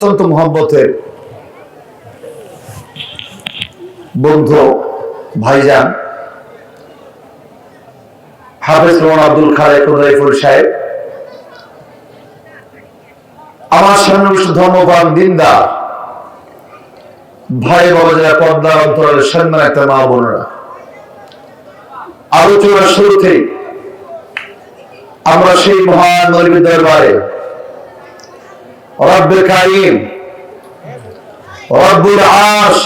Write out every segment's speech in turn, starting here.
অত্যন্ত মোহব্বতের বন্ধু ভাইজান হাফেজ মোহাম্মদ আব্দুল খালেক উদয়পুর সাহেব, আমার সামনে ধর্মপ্রাণ দিনদার ভাই বাবা যারা পর্দার অন্তরালের সম্মান একটা মা বোনেরা, আলোচনার শুরুতে আমরা সেই মহান নবীর দরবারে রব্বে কারিম রব্বুল আরশ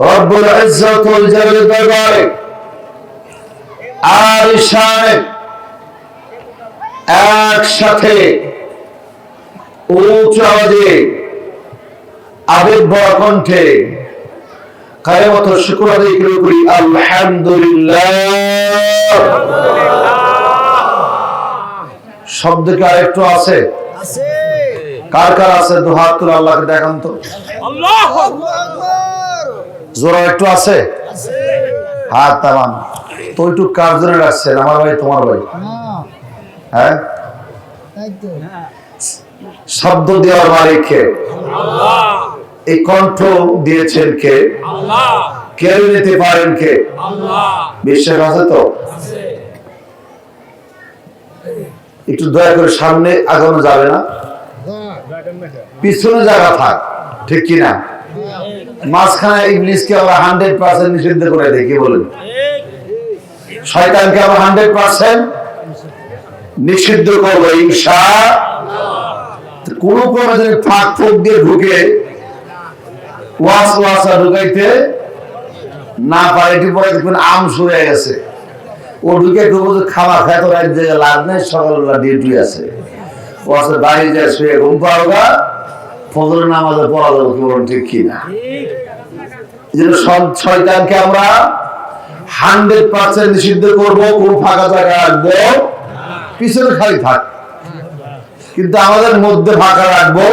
রব্বুল ইজ্জত ওয়াল জালালের দরবারে আলিশান একসাথে উচ্চ আওয়াজে আবেগভরা কণ্ঠে কায়ামত শুকর আদায় করি আলহামদুলিল্লাহ। শব্দ কি আরেকটু আছে? কার কার আছে? দু হাত তুলে আল্লাহকে দেখান তো। আল্লাহু আকবার। জোরে একটু আছে? হাত তামান তো একটু কার জন্য রাখছেন? আমার ভাই তোমার ভাই? হ্যাঁ, শব্দ দেওয়ার মালিক কে? আল্লাহ। এই কণ্ঠ দিয়েছেন কে? আল্লাহ। কেড়ে নিতে পারেন কে? আল্লাহ। বিশ্বাস আছে তো? একটু দয়া করে সামনে আগানো যাবে না, পিছনে জায়গা থাক, ঠিক কিনা? মাঝখানে ইবলিসকে আমরা 100% নিষিদ্ধ করে দেই, কি বলেন? শয়তানকে আমরা 100% নিষিদ্ধ করবো ইনশাআল্লাহ। কোন প্রয়োজনে ফাঁক ফোক দিয়ে ঢুকে ওয়াসওয়াসা ঢুকাইতে না পারে, এটি পরে দেখবেন আম শুরু হয়ে গেছে, ও ঢুকে খাবার খায় তো এক জায়গায় লাভ নেই, সকালবেলা ডিউটি আছে, ও আছে বাইরে যায় শুয়ে ঘুম পাওয়া ফজরের নামাজে পড়া যাবে, কি বলেন ঠিক কিনা? এই জন্য শয়তানকে আমরা 100% নিষিদ্ধ করবো, কোন ফাঁকা জায়গা রাখবো, পিছনে খালি থাক, কিন্তু আমাদের মধ্যে ফাঁকা রাখবো।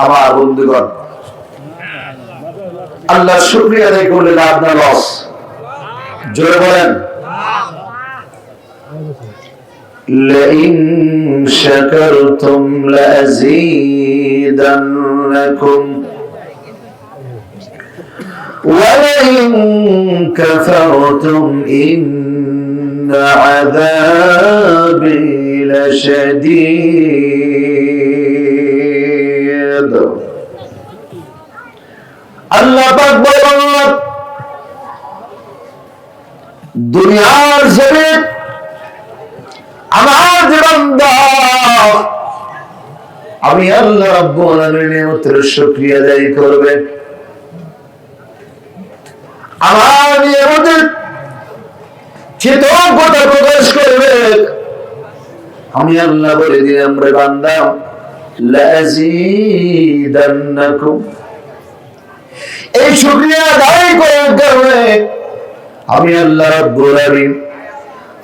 আমার বন্ধুগণ, আল্লাহ শুকরিয়া আদায় করলে লাভ না লস? জোরে বলেন। لئن شكرتم لأزيدنكم ولئن كفرتم إن عذابي لشديد। আল্লাহ পাক বলেন, দুনিয়ার জমিন আমার যে বান্দা, আমি আল্লাহ রাব্বুল আলামিনের নিয়ামতের শুকরিয়া আদায় করবে, আমার নিয়ামতের কৃতজ্ঞতা প্রকাশ করবে, আমি আল্লাহ বলে দিলাম রে বান্দা, লাযীদান্নাকুম, এই শুকরিয়া আদায় করার কারণে আমি আল্লাহ রাব্বুল আলামিন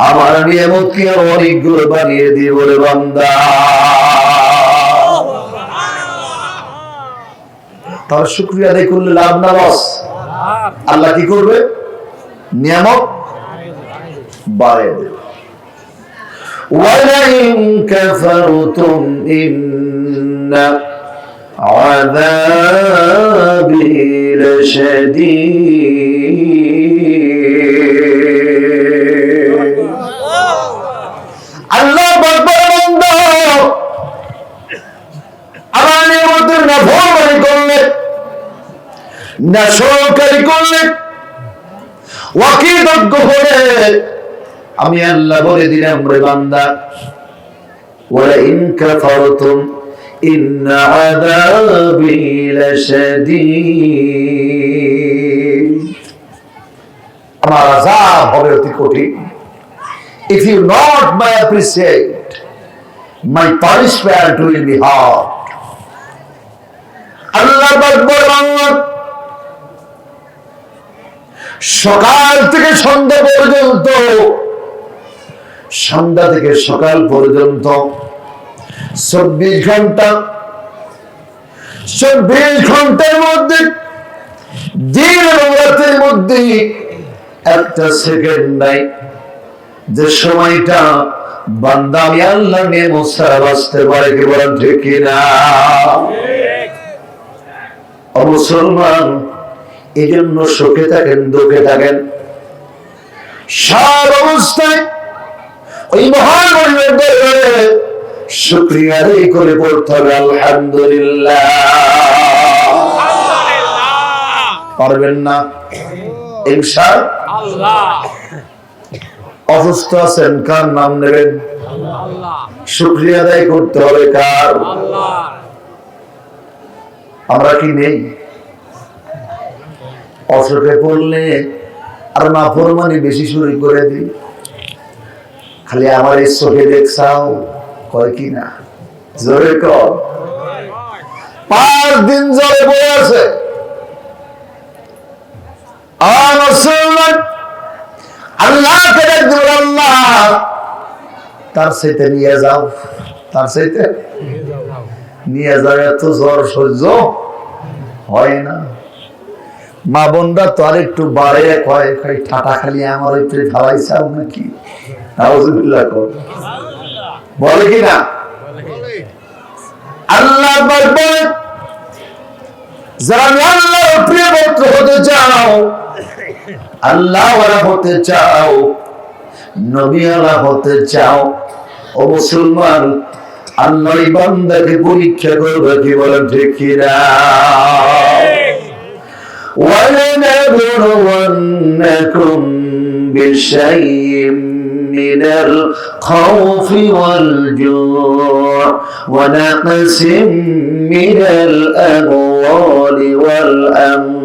আমার নিয়ামতকে অনেক গুলো বানিয়ে দিয়ে বলে বান্দা। তার শুকরিয়া আদায় করলে লাভ না লস? আল্লাহ কি করবে? নিয়ামত বাড়িয়ে দেবে। ওয়ালাইন কাফারতুম ইন্না আযাবি লাশাদীদ। আল্লাহ বান্দা আমার নিয়ামতের নাফরমানি করলে, নাশকরি করলে, অকৃতজ্ঞ হলে, আমি আল্লাহ বলে দিলাম রে বান্দা, ওয়ালাইন কাফারতুম ইন্না আযাবি লাশাদীদ, আমার আযাব হবে অতি কঠিন। If you not may appreciate, my punishment will be hard. আল্লাহ বলেন, সকাল থেকে সন্ধ্যা পর্যন্ত, সন্ধ্যা থেকে সকাল পর্যন্ত 24 ঘন্টা, 24 ঘন্টার মধ্যে দিন এবং রাতের মধ্যে একটা সেকেন্ড নাই যে সময়টা বান্দা আমি আল্লাহ নিয়ে মুসারা বাঁচতে পারে কি বলেন ঠিক কিনা? মুসলমান এই জন্য সুখে থাকেন দুঃখে থাকেন সব অবস্থায় ওই মহান শুকরিয়া আদায় করে পড়তে হবে আলহামদুলিল্লাহ। পারবেন না ইনশাআল্লাহ। অসুস্থ আছেন, কার নাম নেবেন? শুকরিয়া আদায় করতে হবে কার? আমরা কি নেই? অসুখে পড়লে আর না ফরমানি বেশি শুরু করে দিই, খালি আমার এই চোখে দেখছাও কয় কি না, জোরে কর। 5 দিন জ্বরে বয়ে আছে আল্লাহকে ডাকবে, আল্লাহ তার সাথে নিয়ে যাও, তার সাথে নিয়ে যাও। এত জ্বর সহ্য হয় না। মা বোনরা তো আর একটু বাড়ে কয় ঠাটা খালি আমার একটু ভালাই চাও নাকি, বলে কি না? আল্লাহ বলবে যারা আল্লাহর প্রিয় পুত্র হতে চাও, আল্লাহ ওয়ালা হতে চাও, নবী ওয়ালা হতে চাও, ও মুসলমান আল্লাহর বান্দাকে পরীক্ষা করবে কি বলেন ঠিক কিনা? وَلَنَبْلُوَنَّكُمْ بِشَيْءٍ مِّنَ الْخَوْفِ وَالْجُوعِ وَنَقْصٍ مِّنَ الْأَمْوَالِ وَالْأَنفُسِ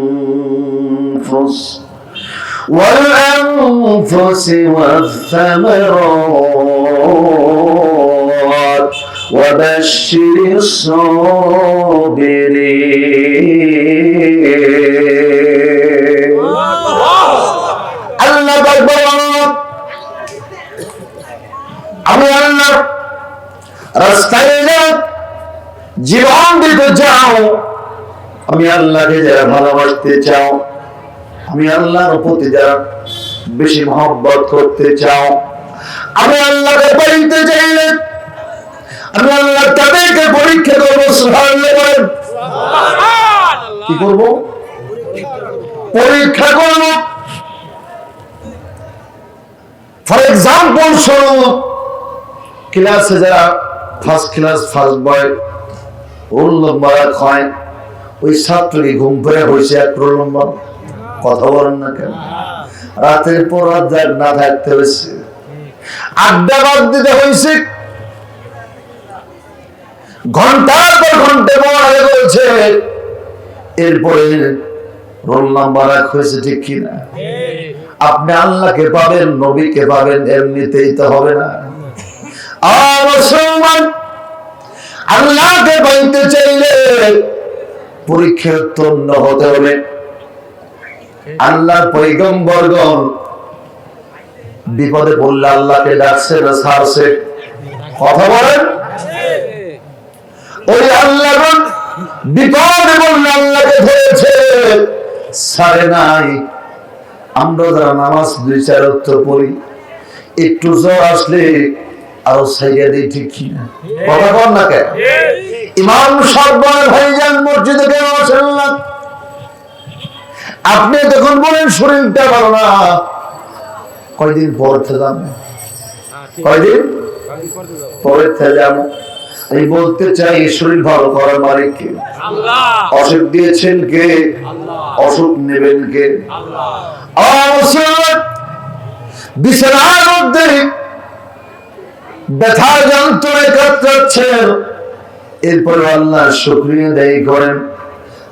وَالثَّمَرَاتِ وَبَشِّرِ الصَّابِرِينَ। আল্লাহ বলবে আমি আল্লাহ রাস্তায় জীবন দিতে চাও, আমি আল্লাহকে যারা ভালোবাসতে চাও, আমি আল্লাহর প্রতি যারা বেশি মহব্বত করতে চাও, আমি আল্লাহকে পাইতে চাইলে আমি আল্লাহ তাদেরকে পরীক্ষা করবো। সুবহানাল্লাহ। কি করবো? পরীক্ষা করবো। ফর এক্সাম্পল স্বরূপ ক্লাসে যারা first class first boy roll number হয়, ওই ছাত্রী ঘুম পেয়ে হয়েছে 1 রোল নম্বর, কথা বলেন না কেন? রাতের পর রাত না থাকতে হয়েছে, আড্ডা বাদ দিতে হয়েছে, ঘন্টার পর ঘন্টা পড়ালে বলছে, এরপরে রোল নাম্বার 1 হয়েছে ঠিক কিনা? আপনি আল্লাহকে পাবেন, নবীকে পাবেন, এমনিতেই তো হবে না। মুসলমান আল্লাহকে পাইতে চাইলে পরীক্ষায় উত্তীর্ণ হতে হবে। আল্লাহর পয়গম্বরগণ বিপদে পড়লে আল্লাহকে ডাকছে না ছাড়ছে? কথা বলেন। ওই আল্লাহগণ বিপদে পড়লে আল্লাহকে ধরেছে, ছাড়ে নাই। আমরা যারা নামাজ 2-4 ওয়াক্ত পড়ি, একটু জ্বর আসলে আরো ছাইয়া দিই, ঠিক কিনা? কথা বল না কেন? ইমাম সাহেব ভাইজান মসজিদে কেন আসেন না? আপনি তখন বলেন শরীরটা ভালো না, কয়দিন পর যাবেন, কয়দিন পরে যাবো। আমি বলতে চাই শরীর ভালো করার মালিক কে? অসুখ দিয়েছেন কে? অসুখ নেবেন কে? বিছানার মধ্যে ব্যথা যন্ত্রণায় কাতরাচ্ছেন, এরপরে আল্লাহ শুকরিয়া আদায় করেন।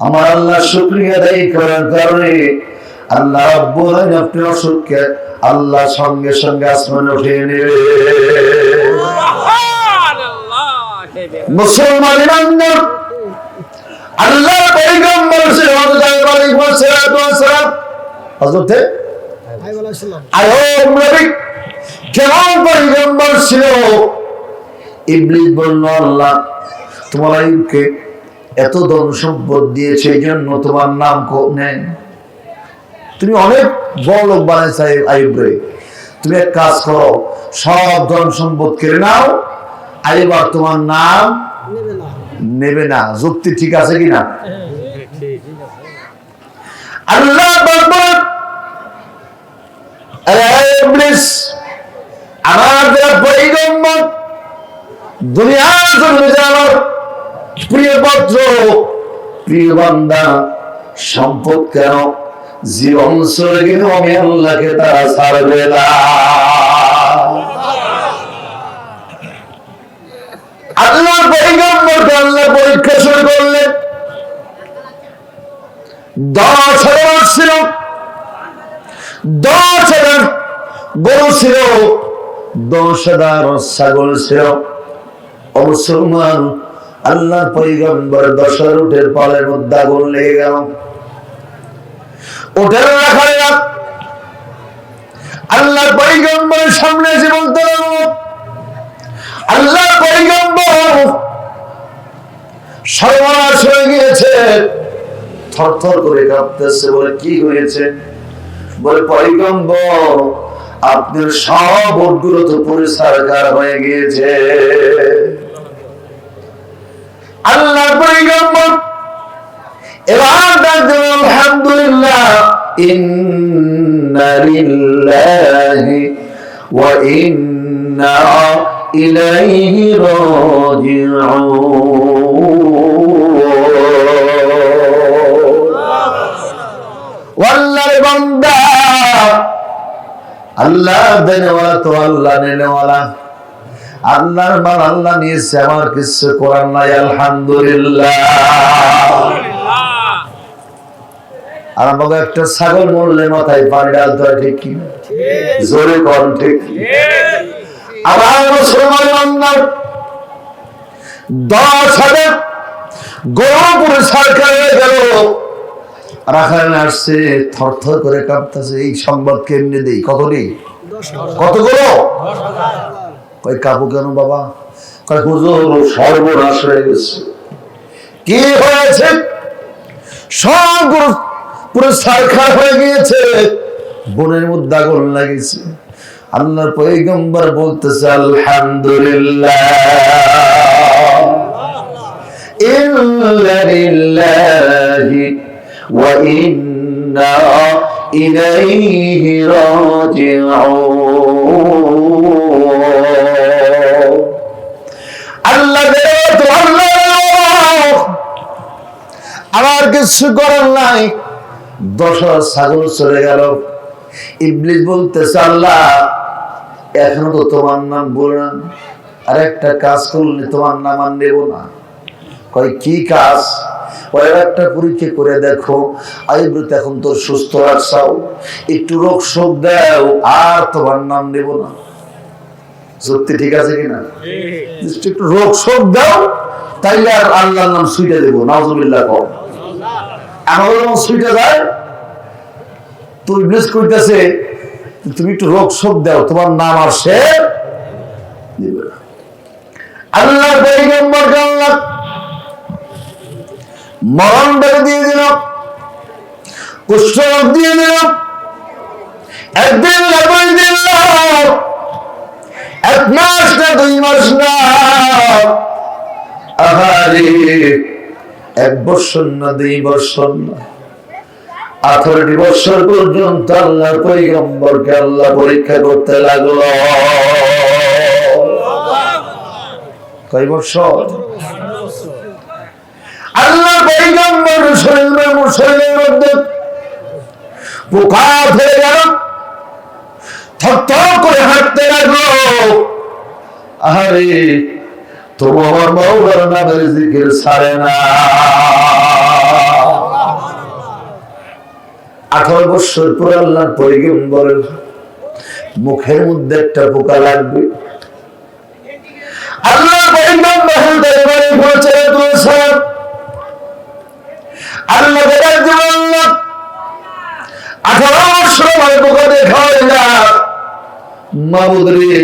আমার আল্লাহ শুকরিয়া আদায় করার কারণে আল্লাহ রাব্বুল আলামিন আপনার অসুখকে আল্লাহ সঙ্গে সঙ্গে আসমানে উঠিয়ে নেবে। মুসলমান ইমানদার আল্লাহর পয়গম্বর সাল্লাল্লাহু আলাইহি ওয়াসাল্লাম হযরত আইয়ুব নবী কেমন পয়গম্বর ছিল। ইবলিস বলল, আল্লাহ তোমার আইয়ুবকে এত ধন সম্পদ দিয়েছে, এই জন্য তোমার নাম নেই, তুমি অনেক বড় লোক বানাইছো আইয়ুব রে, তুমি এক কাজ করো, সব ধন সম্পদ কেড়ে নাও, আর এবার তোমার নাম নেবে না। যুক্তি ঠিক আছে কিনা? আল্লাহ বলবেন, ইবলিস, আমার যারা পয়গম্বর, দুনিয়ার জন্য আমার প্রিয় পত্র, প্রিয় বান্দা, সম্পদ কেন, জীবন চলে গেল আমি আল্লাহকে তারা ছাড়বে না। আল্লাহ পয়গম্বরকে আল্লাহ পরীক্ষা শুরু করলেন। 10,000 ছিল, 10,000 গরু ছিল, 10,000 ছাগল ছিল। মুসলমান, আল্লাহ পয়গম্বর 10,000 উটের পালের মধ্যে আগুন লেগে গেল। উটের রাখালেরা আল্লাহ পয়গম্বরের সামনে এসে বলতে লাগলো, আল্লাহ পয়গম্বর সর্বনাশ হয়ে গিয়েছে। থরথর করে কাঁপতেছে। বলে কি হয়েছে? বলে পয়গম্বর, আপনার সব উটগুলো তো পরিষ্কার হয়ে গিয়েছে। আল্লাহ পয়গম্বর এবার ডাকলেন, আলহামদুলিল্লাহ, ইন্না লিল্লাহি ওয়া ইন্না ইলাইহি রাজিউন। আল্লাহর বান্দা, আল্লাহ দেনেওয়ালা তো আল্লাহ নেনেওয়ালা। আল্লাহর মাল আল্লাহ নিয়েছে, আমার কিছু করার নাই। আলহামদুলিল্লাহ। আর আমাকে একটা ছাগল মরলে মাথায় পানি ডালতে হয়, ঠিক কি? জোরে কর, ঠিক? আবার মুসলমান বান্দা 10,000 গরু পুরো সরকার হয়ে গেল। রাখাল আসছে, থরথর করে কাঁপতেছে। এই সংবাদ কেমনে দেই? কত নেই? কতগুলো? কই কাবু কেন বাবা? কই হুজুর সর্বনাশ হয়ে গেছে। কি হয়েছে? সব পুরো সরকার হয়ে গিয়েছে, বনের মধ্যে আগুন লাগিয়েছে। আল্লাহর পয়গম্বর বলতেছে, আলহামদুলিল্লাহ, ইন্না লিল্লাহি ওয়া ইন্না ইলাইহি রাজিউন। আল্লাহ তো আল্লাহ, আমার কিছু করার নাই। 10,000 ছাগল চলে গেল। ইবলিস বলতেছে, আল্লাহ এখনো তো তোমার নাম বললাম, আর একটা কাজ করলে তোমার নাম আর নেব না। কয় কি কাজ? ওই একটা পরীক্ষা করে দেখো, আইব্রুত এখন তোর সুস্থ রাখছাও, একটু রোগ শোক দাও, আর তোমার নাম নেব না। সত্যি ঠিক আছে কিনা? একটু রোগ শোক দাও, তাইলে আর আল্লাহর নাম সুইটা দেবো। নাউজুবিল্লাহ কও। আমাদের নাম সুইটা যায়, তুই ইবলিস কইতাছে তুমি একটু রোগ শোক দাও, তোমার নাম আর সে দিবে না। আল্লাহ পয়গম্বরকে আল্লাহ মরণ বেড়ে দিয়ে দিল, কুষ্ঠ রোগ দিয়ে দিল, একদিন লাগাই দিল, 1 মাস না 2 মাস না, আহারে 1 বছর না 2 বছর না, 18 বছর পর্যন্ত আল্লাহ পয়গম্বরকে আল্লাহ পরীক্ষা করতে লাগলো। কয় বছর? আল্লাহ পয়গম্বর শরীরের মধ্যে পোকা ধরে গেল, থরথর করে হাঁটতে লাগলো। আরে তোমার মাওলার নামের জিকির ছাড়ে না। 18 বছর পর আল্লাহর পয়গম্বরের মুখের মধ্যে একটা পোকা লাগবে। আল্লাহ পয়গম্বর দরবারে পৌঁছে দিয়েছেন। আল্লাহ বলেন, 18 বছর আমার পোকা দেখা হয় না। মাবুদ রে,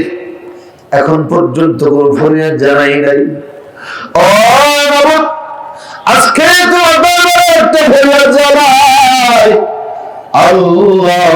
এখন পর্যন্ত কোন ফরিয়াদ জানাই নাই। ও মাবুদ, আজকে তোমার দরবারে একটা ফরিয়াদ জানাই। আল্লাহ,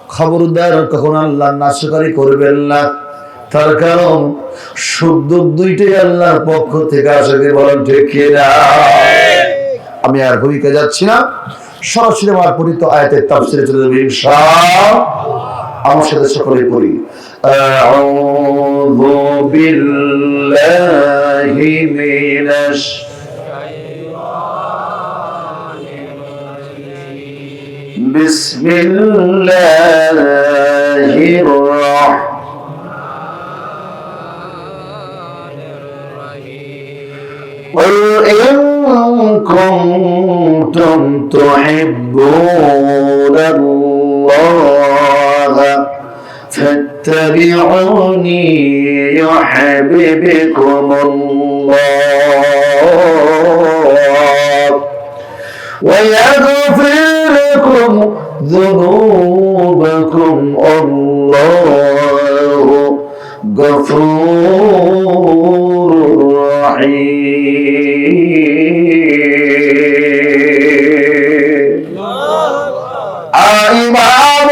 খবরদার কখন আল্লাহ নাশকরি করবেন না, তার কারণ সুখ দুঃখ দুইটাই আল্লাহর পক্ষ থেকে আসে। বলেন ঠিক কিনা? আমি আর ভূমিকা যাচ্ছি না, সরাসরি আমার পঠিত আয়াতের তাফসীরে চলে যাবে ইনশাআল্লাহ। আমার সাথে সকলে পড়ি, আউযু বিল্লাহি মিনাশ বিসমিল্লাহির রাহমানির রাহিম। قل إن كنتم تحبون الله فاتبعوني يحببكم الله ويغفر لكم ذنوبكم الله غفور رحيم إمام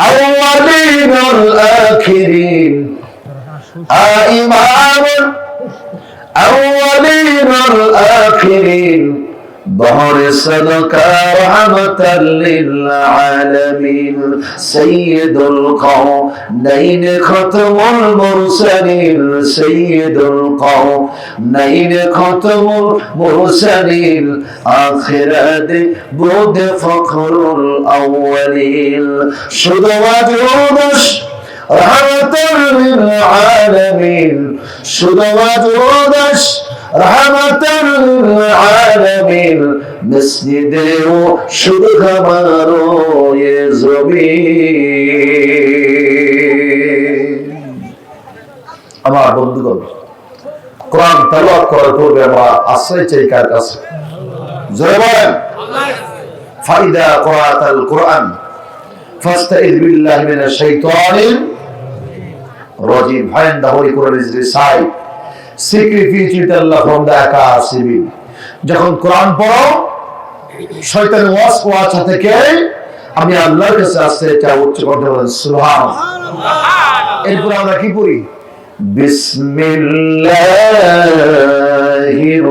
الأولين والآخرين إمام الأولين والآخرين ظهر صدقة رحمة للعالمين سيد القومين ختم المرسلين سيد القومين ختم المرسلين آخر بود فخر الأولين شدوات يونس رحمة للعالمين شدوات يونس رحمة للعالمين مسجدে শুধু আমারো এ জমিন। আমার বন্ধুগণ, কোরআন তেলাওয়াত করার পূর্বে আমরা আশ্রয় চাই কার কাছে? জোরে বলেন ফাইদা ক্রাআতাল কুরআন ফাস্তাইয বিল্লাহি মিনাশ শাইতানির রাজিম। Find the Holy Quran is recite secretly with Allah from the Akasibi. যখন কোরআন পড়ো শয়তানের ওয়াসওয়াসা থেকে আমি আল্লাহর কাছে আসতে চাই, উচ্চ কণ্ঠে বলেন সুবহানাল্লাহ। এরপর আমরা কি পড়ি? বিসমিল্লাহির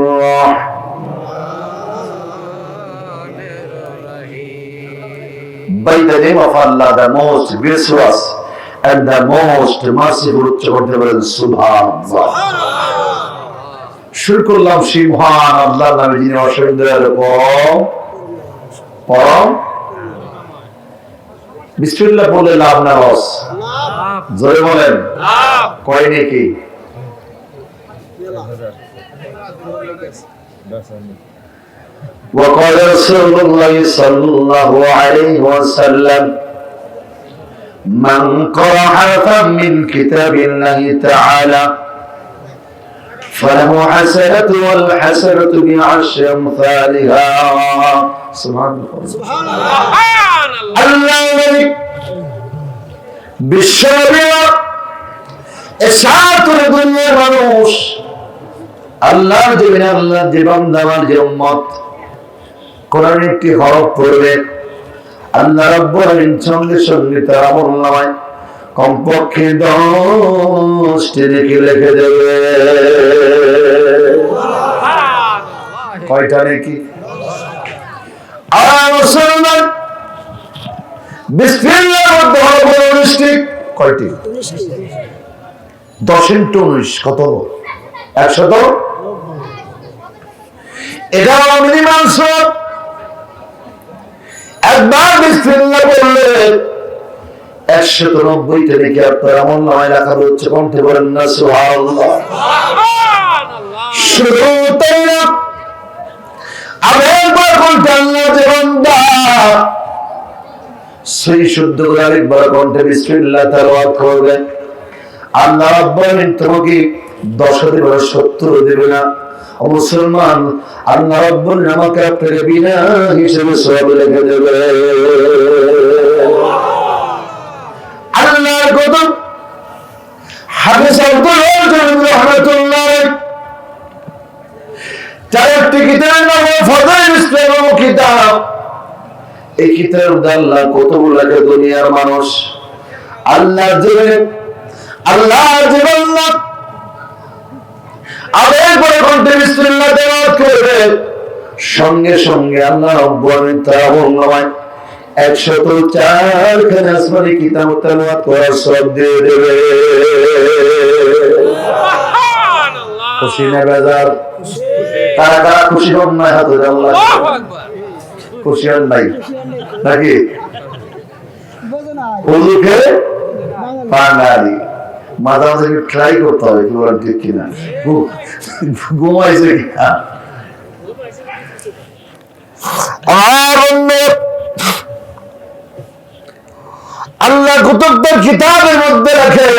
রাহমানির রাহিম। By the name of Allah, the most gracious and the most merciful, উচ্চ কণ্ঠে বলেন সুবহানাল্লাহ। শুরু করলাম সেই মহান আল্লাহর নামে, যিনি অসীম দয়ালু পরম। বিসমিল্লাহ বলে লাভ না লস? জোরে বলেন কয় নাকি? وقال رسول الله صلى الله عليه وسلم من قرأ حرفا من كتاب الله تعالى فله حسنة والحسنة بعشر أمثالها سبحان الله الله বিশ্ববিয়া এসাতুল দুনিয়ার মানুষ আল্লাহর জমিনে আল্লাহর জীবন দেওয়ার যে উম্মত কোরআন একটি হরফ পড়বে, আল্লাহ রাব্বুল আলামিন সঙ্গে সঙ্গে তার আমলনামায় কমপক্ষে 10টি নেকি লিখে দেবে। কয়টা নেকি? আর মুসলমান বিসমিল্লাহর মধ্যে হরফ 19টি। কয়টি? 10 × 19 কত? 100। এটা মিনিমাম সব। একবার বিসমিল্লাহ বললে 190টা নেকি আপনার আমলনামায় লেখা হচ্ছে। কণ্ঠে বলেন না সুবহানাল্লাহ। শুধু তাই না, আরেকবার কণ্ঠে আল্লাহ যে বান্দা সেই শুদ্ধ করে আরেকবার কণ্ঠে বিসমিল্লাহ তেলাওয়াত করবে, আল্লাহ রাব্বুল আলামিন তোমাকে 10 দেবে 70 দেবে না। ও মুসলমান, আল্লাহ রাব্বুল আলামিন আমাকে আপনাকে বিনা হিসেবে সওয়াব লিখে দেবে। আল্লাহর কদম হাফেজ আব্দুল ওয়াদুদ রাহমাতুল্লাহ চারটি কিতাবের নাম ফাদাইল ইসলাম কিতাব। এই কিতাব আল্লাহ কতগুলোকে দুনিয়ার মানুষ আল্লাহর জীবন আবার পরে কণ্ঠে বিসমিল্লাহ তেলাওয়াত করবে, সঙ্গে সঙ্গে আল্লাহ রাব্বুল আলামিন তার আমলনামায় 104 খানা আসমানি কিতাব তেলাওয়াত করার সওয়াব দিয়ে দেবে। সুবহানাল্লাহ। খুশি না বেজার? কারা কারা খুশি হন না? হাত ধরে আল্লাহ। আল্লাহু আকবার। খুশি হন নাই নাকি? হুজুরকে বাঙালি মাঝে মাঝে ট্রাই করতে হবে, কি বলেন ঠিক কিনা? ঘুমাইছে কিনা? আল্লাহ কুতুবদের কিতাবের মধ্যে রাখে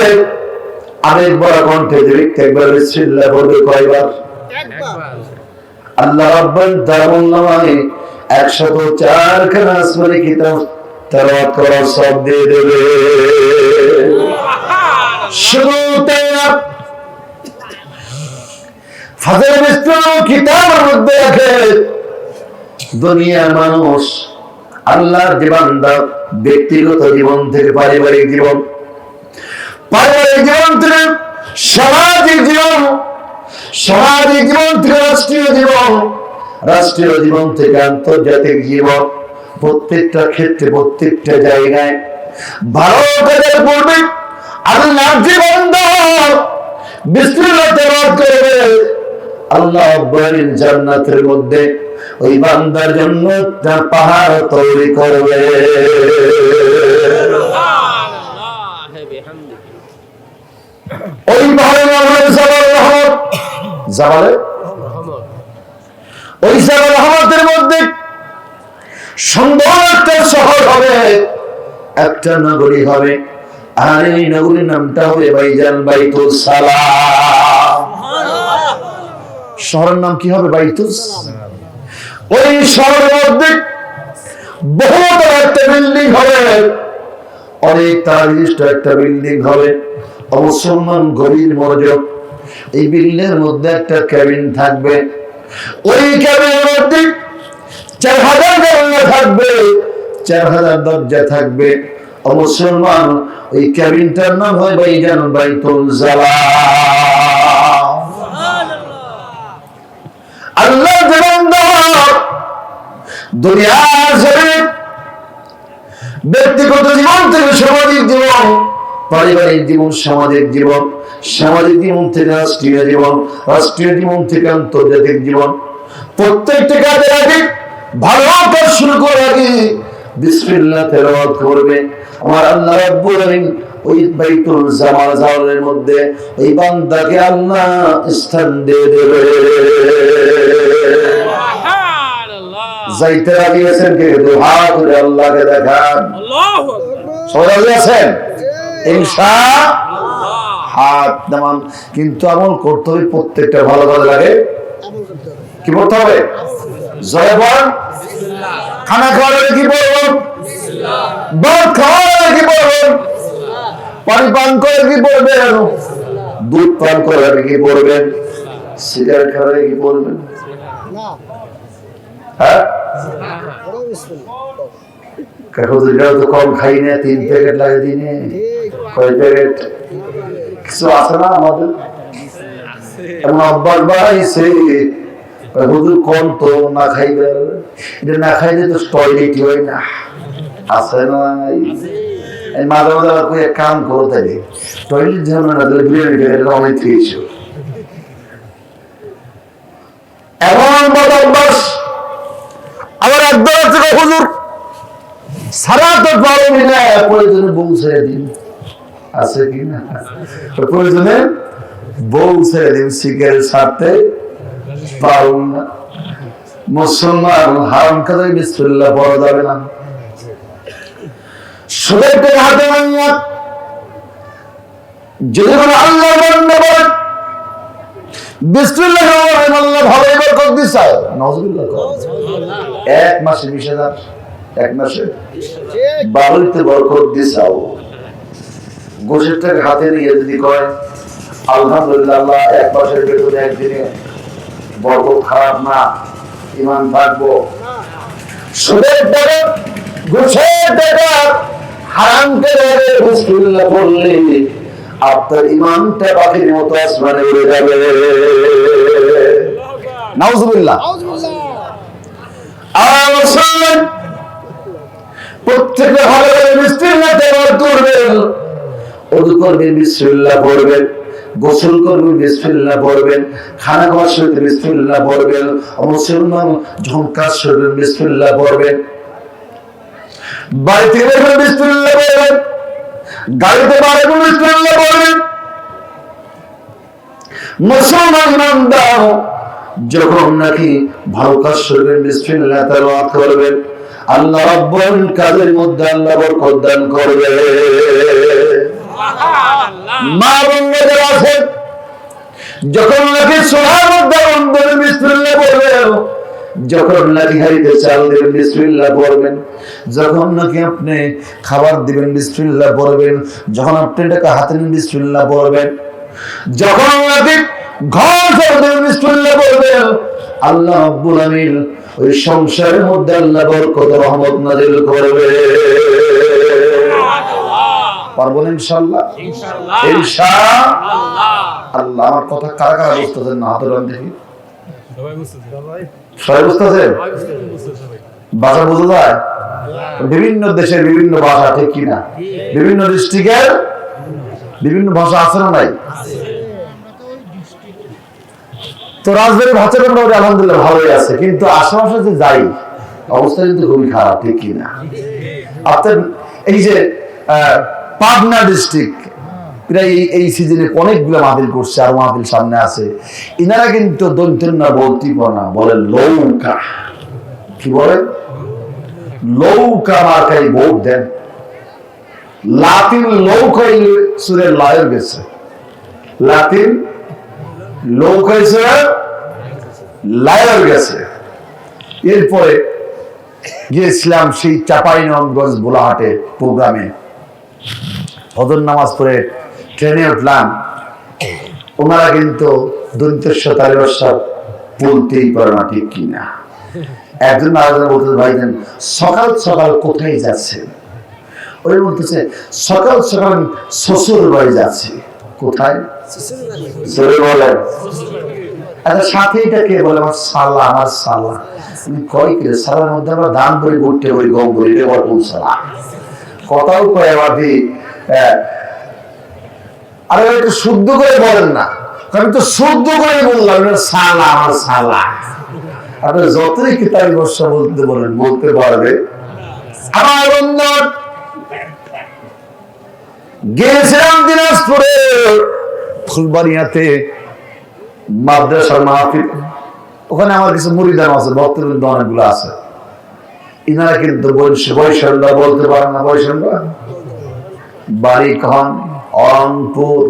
আরেকবার কণ্ঠে একবার বিসমিল্লাহ বলবে কয়বার? একবার। আল্লাহ রাব্বুল দারুন্নামায় 104 খানা আসমানি কিতাব তেলাওয়াত করার সওয়াব দিয়ে দেবে। শুধু তাই না, ফাজিল বিসমিল্লাহ কিতাবের মধ্যে রাখে দুনিয়ার মানুষ আল্লাহর যে বান্দা ব্যক্তিগত জীবন থেকে পারিবারিক জীবন থেকে সামাজিক জীবন থেকে রাষ্ট্রীয় জীবন থেকে আন্তর্জাতিক জীবন, প্রত্যেকটা ক্ষেত্রে প্রত্যেকটা জায়গায় ভালো কাজের পূর্বে আল্লাহর যে বান্দা বিসমিল্লাহ তেলাওয়াত করবে, আল্লাহ রাব্বুল জান্নাতের মধ্যে ওই বান্দার জন্য তার পাহাড় তৈরি করবে। ওই পাহাড়ের নাম হলো জাবাল রহমত। ওই জাবাল রহমতের মধ্যে সুন্দর একটা শহর হবে, একটা নগরী হবে, আর এই নগরীর নামটা হবে বাইজান বাইতুল সালাম। শহরের নাম কি হবে? বাইতুল সালাম। ওই শহরের মধ্যে বহুত একটা বিল্ডিং হবে, অনেক তারা বিশিষ্ট একটা বিল্ডিং হবে, মুসলমান গভীর মনোযোগ। এই বিল্ডিং এর মধ্যে একটা ক্যাবিন থাকবে, ওই ক্যাবিনের মধ্যে 4000 দরজা থাকবে, 4000 দরজা থাকবে। মুসলমান ওই ক্যাবিনটার নাম হয় বাইজান বাইতুল সালাম। আল্লাহ দুনিয়ার জমিনে ব্যক্তিগত জীবন থেকে সামাজিক জীবন, পারিবারিক জীবন, সামাজিক জীবন, সামাজিক জীবন থেকে রাষ্ট্রীয় জীবন, রাষ্ট্রীয় জীবন থেকে আন্তর্জাতিক জীবন, প্রত্যেকটা কাজের আগে ভালো কাজ শুরু করার আগে বিসমিল্লাহ তেলাওয়াত করবে। আমার আল্লাহ রাব্বুল আলামিন ওই বাইতুল জামালের মধ্যে ওই বান্দাকে আল্লাহ স্থান দিয়ে দেবে। যাইতে রাজি আছেন? কে দোয়া করে আল্লাহকে দেখান। আল্লাহু আকবার। সবাই আছেন ইনশাআল্লাহ? হাত নামান। কিন্তু আমল করতে হবে, প্রত্যেকটা ভালো ভালো লাগে কি করতে হবে? জয় বল বিসমিল্লাহ। খানা খাওয়ার আগে কি বলবেন? বিসমিল্লাহ। ভাত খাওয়ার আগে কি বলবেন? বিসমিল্লাহ। পানি পান করে কি বলবেন? বিসমিল্লাহ। দুধ পান করার আগে কি বলবেন? সিগারেট খাওয়ার আগে কি বলবেন? না। হ্যাঁ, তো কম খাই না, 3 প্যাকেট লাগে দিনে। কয় প্যাকেট? কিছু আছে না আমাদের এমন অভ্যাস বাড়াইছে, হুজুর কম তো না খাইবে, এটা না খাইলে তো টয়লেটই হয় না। আছে না? মাঝে মাঝে এক কাম করো, তাই টয়লেট যেন না দিলে বিরিয়ানি অনেক খেয়েছ। এমন বদ অভ্যাস আবার একদম আছে, হুজুর সারা তো পারবি না, প্রয়োজনে বউ ছেড়ে দিন। আছে কি না? প্রয়োজনে বউ ছেড়ে দিন, সিগারেট ছাড়তে পারুন না। মুসলমান হারাম কাজে বিসমিল্লাহ পড়া যাবে না। সুদের হাতে মাইয়া যদি কোনো আল্লাহ বান্দা বলে বিসমিল্লাহ আল্লাহ ভালোই বরকত দিছে, নাউজুবিল্লাহ। 1 মাসে 20,000, 1 মাসে 12তে বরকত দিছাও। গোশের টাকা হাতে নিয়ে যদি কয় আলহামদুলিল্লাহ, আল্লাহ 1 মাসের বেতন একদিনে বরকত খারাপ না, ঈমান থাকবো। সুদের টাকা ঘুষের টাকা হারাম করে বিসমিল্লাহ বললে আপনার ইমানটা পাখির মতো আসমানে উড়ে যাবে। নাউজুবিল্লাহ। আর শুনলেন প্রত্যেকটা ভালো করে বিসমিল্লাহ তেলাওয়াত করবেন, ওযু করবেন বিসমিল্লাহ পড়বেন, গোসল করবেন বিসমিল্লাহ পড়বেন, খানা খাওয়ার সময় বিসমিল্লাহ পড়বেন, মুসলমান যখন কাজ করবেন বিসমিল্লাহ পড়বেন, বাড়িতে বেরোবেন বিসমিল্লাহ পড়বেন, গাড়িতে বেরোবেন বিসমিল্লাহ পড়বেন। মুসলমান বান্দা যখন নাকি ভালো কাজ করবেন বিসমিল্লাহ তেলাওয়াত করবেন, আল্লাহ রাব্বুল কাজের মধ্যে আল্লাহ বরকত দান করবে। মা বোনদের আছে যখন নাকি সোনার মধ্যে বন্ধুর বিসমিল্লাহ পড়বেন, যখন নাকি হাড়িতে চাল দিবেন বিসমিল্লাহ পড়বেন, যখন নাকি আপনি খাবার দিবেন বিসমিল্লাহ পড়বেন, যখন আপনি টাকা হাতে নিন বিসমিল্লাহ পড়বেন, যখন নাকি ঘর করবেন বিসমিল্লাহ পড়বেন, আল্লাহ রাব্বুল আমিন ওই সংসারের মধ্যে আল্লাহ বরকত রহমত নাযিল করবে। পারবো না ইনশাআল্লাহ? ইনশাআল্লাহ। আমার কথা কারা কারা বুঝতেছেন না? হাত উঠান দেখি। সবাই বুঝতেছেন? ভাষা বোঝা যায়? বিভিন্ন দেশের বিভিন্ন ভাষা, ঠিক কিনা? বিভিন্ন ডিস্ট্রিক্টের বিভিন্ন ভাষা আছে না নাই? তো রাজবাড়ির ভাষাটা মোটামুটি আলহামদুলিল্লাহ ভালোই আছে, কিন্তু আশেপাশে যে যাই অবস্থা কিন্তু খুবই খারাপ, ঠিক কিনা? আপনার এই যে পাবনা ডিস্ট্রিক্ট প্রায় এই সিজনে অনেকগুলো মাহফিল করছে, আর মাহফিল সামনে আছে, ইনারা কিন্তু দন্তের না বলতেই না, বলে লৌকা। কি বলে? লৌকা মার্কাই ভোট দেন। লাতিন লৌকাই সুরের লায়ের গেছে, লাতিন লৌকাই সুরের লায়ের গেছে। এরপরে গিয়েছিলাম সেই চাঁপাইনবাবগঞ্জ বোলাহাটে প্রোগ্রামে, ফজর নামাজ পড়ে ট্রেনে উঠলাম। ওনারা কিন্তু দন্তেশ্বর তালিবাসা বলতেই পারে না, ঠিক কিনা? একজন আলাদা বলতে, ভাইজান সকাল সকাল কোথায় যাচ্ছেন? ওই বলতেছে সকাল সকাল শ্বশুর বাড়ি যাচ্ছে। কোথায়? বলেন। আচ্ছা সাথে এটা কে? বলে আমার সালা। আমার সালা। কয় কি সালার মধ্যে আমরা দান করে ঘুরতে ওই গম করি রে বল সালা। কথাও কয় আমার আরে একটু শুদ্ধ করে বলেন না, আমি তো শুদ্ধ করে বললাম সালা। আমার সালা। আপনি যতই কিতাবি ভাষা বলতে বলেন বলতে পারবে। আমার বন্ধু গিয়েছিলাম দিনাজপুরে ফুলবাড়িয়াতে মাদ্রাসার মাহফিল। ওখানে আমার কিছু মুরিদান আছে, ভক্তবৃন্দ অনেকগুলো আছে। ইনারা কিন্তু বৈষম্য বলতে পারে না। বৈষম্য বাড়ি কখন? অরংপুর।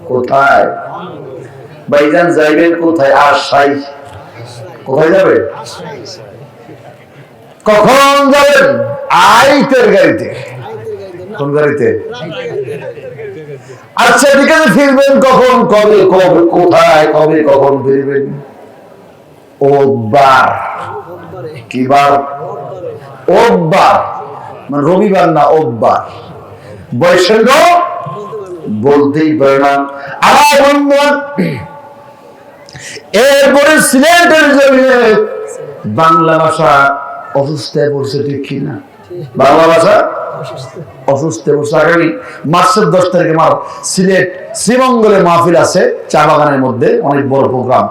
কোথায়? ভাইজান যাইবেন কোথায়? আশাই। কোথায় যাবে? কখন যাবেন? আইতের গাড়িতে। কোন গাড়িতে? আচ্ছা ঠিক আছে, ফিরবেন কখন? কবে? কবে? কোথায়? কবে? কখন ফিরবেন? ওবার। কি বার? ওবার মানে রবিবার না, ওবার। বৈষম্য বলতেই পারে না। আমার বন্ধু এরপরে সিলেটের জমিনে বাংলা ভাষা অসুস্থতায় পড়ছে, ঠিক কিনা? বাংলা ভাষা অসুস্থতায় পড়ছে। আগামী মার্চের 10 তারিখে সিলেট শ্রীমঙ্গলে মাহফিল আছে, চা বাগানের মধ্যে, অনেক বড় প্রোগ্রাম।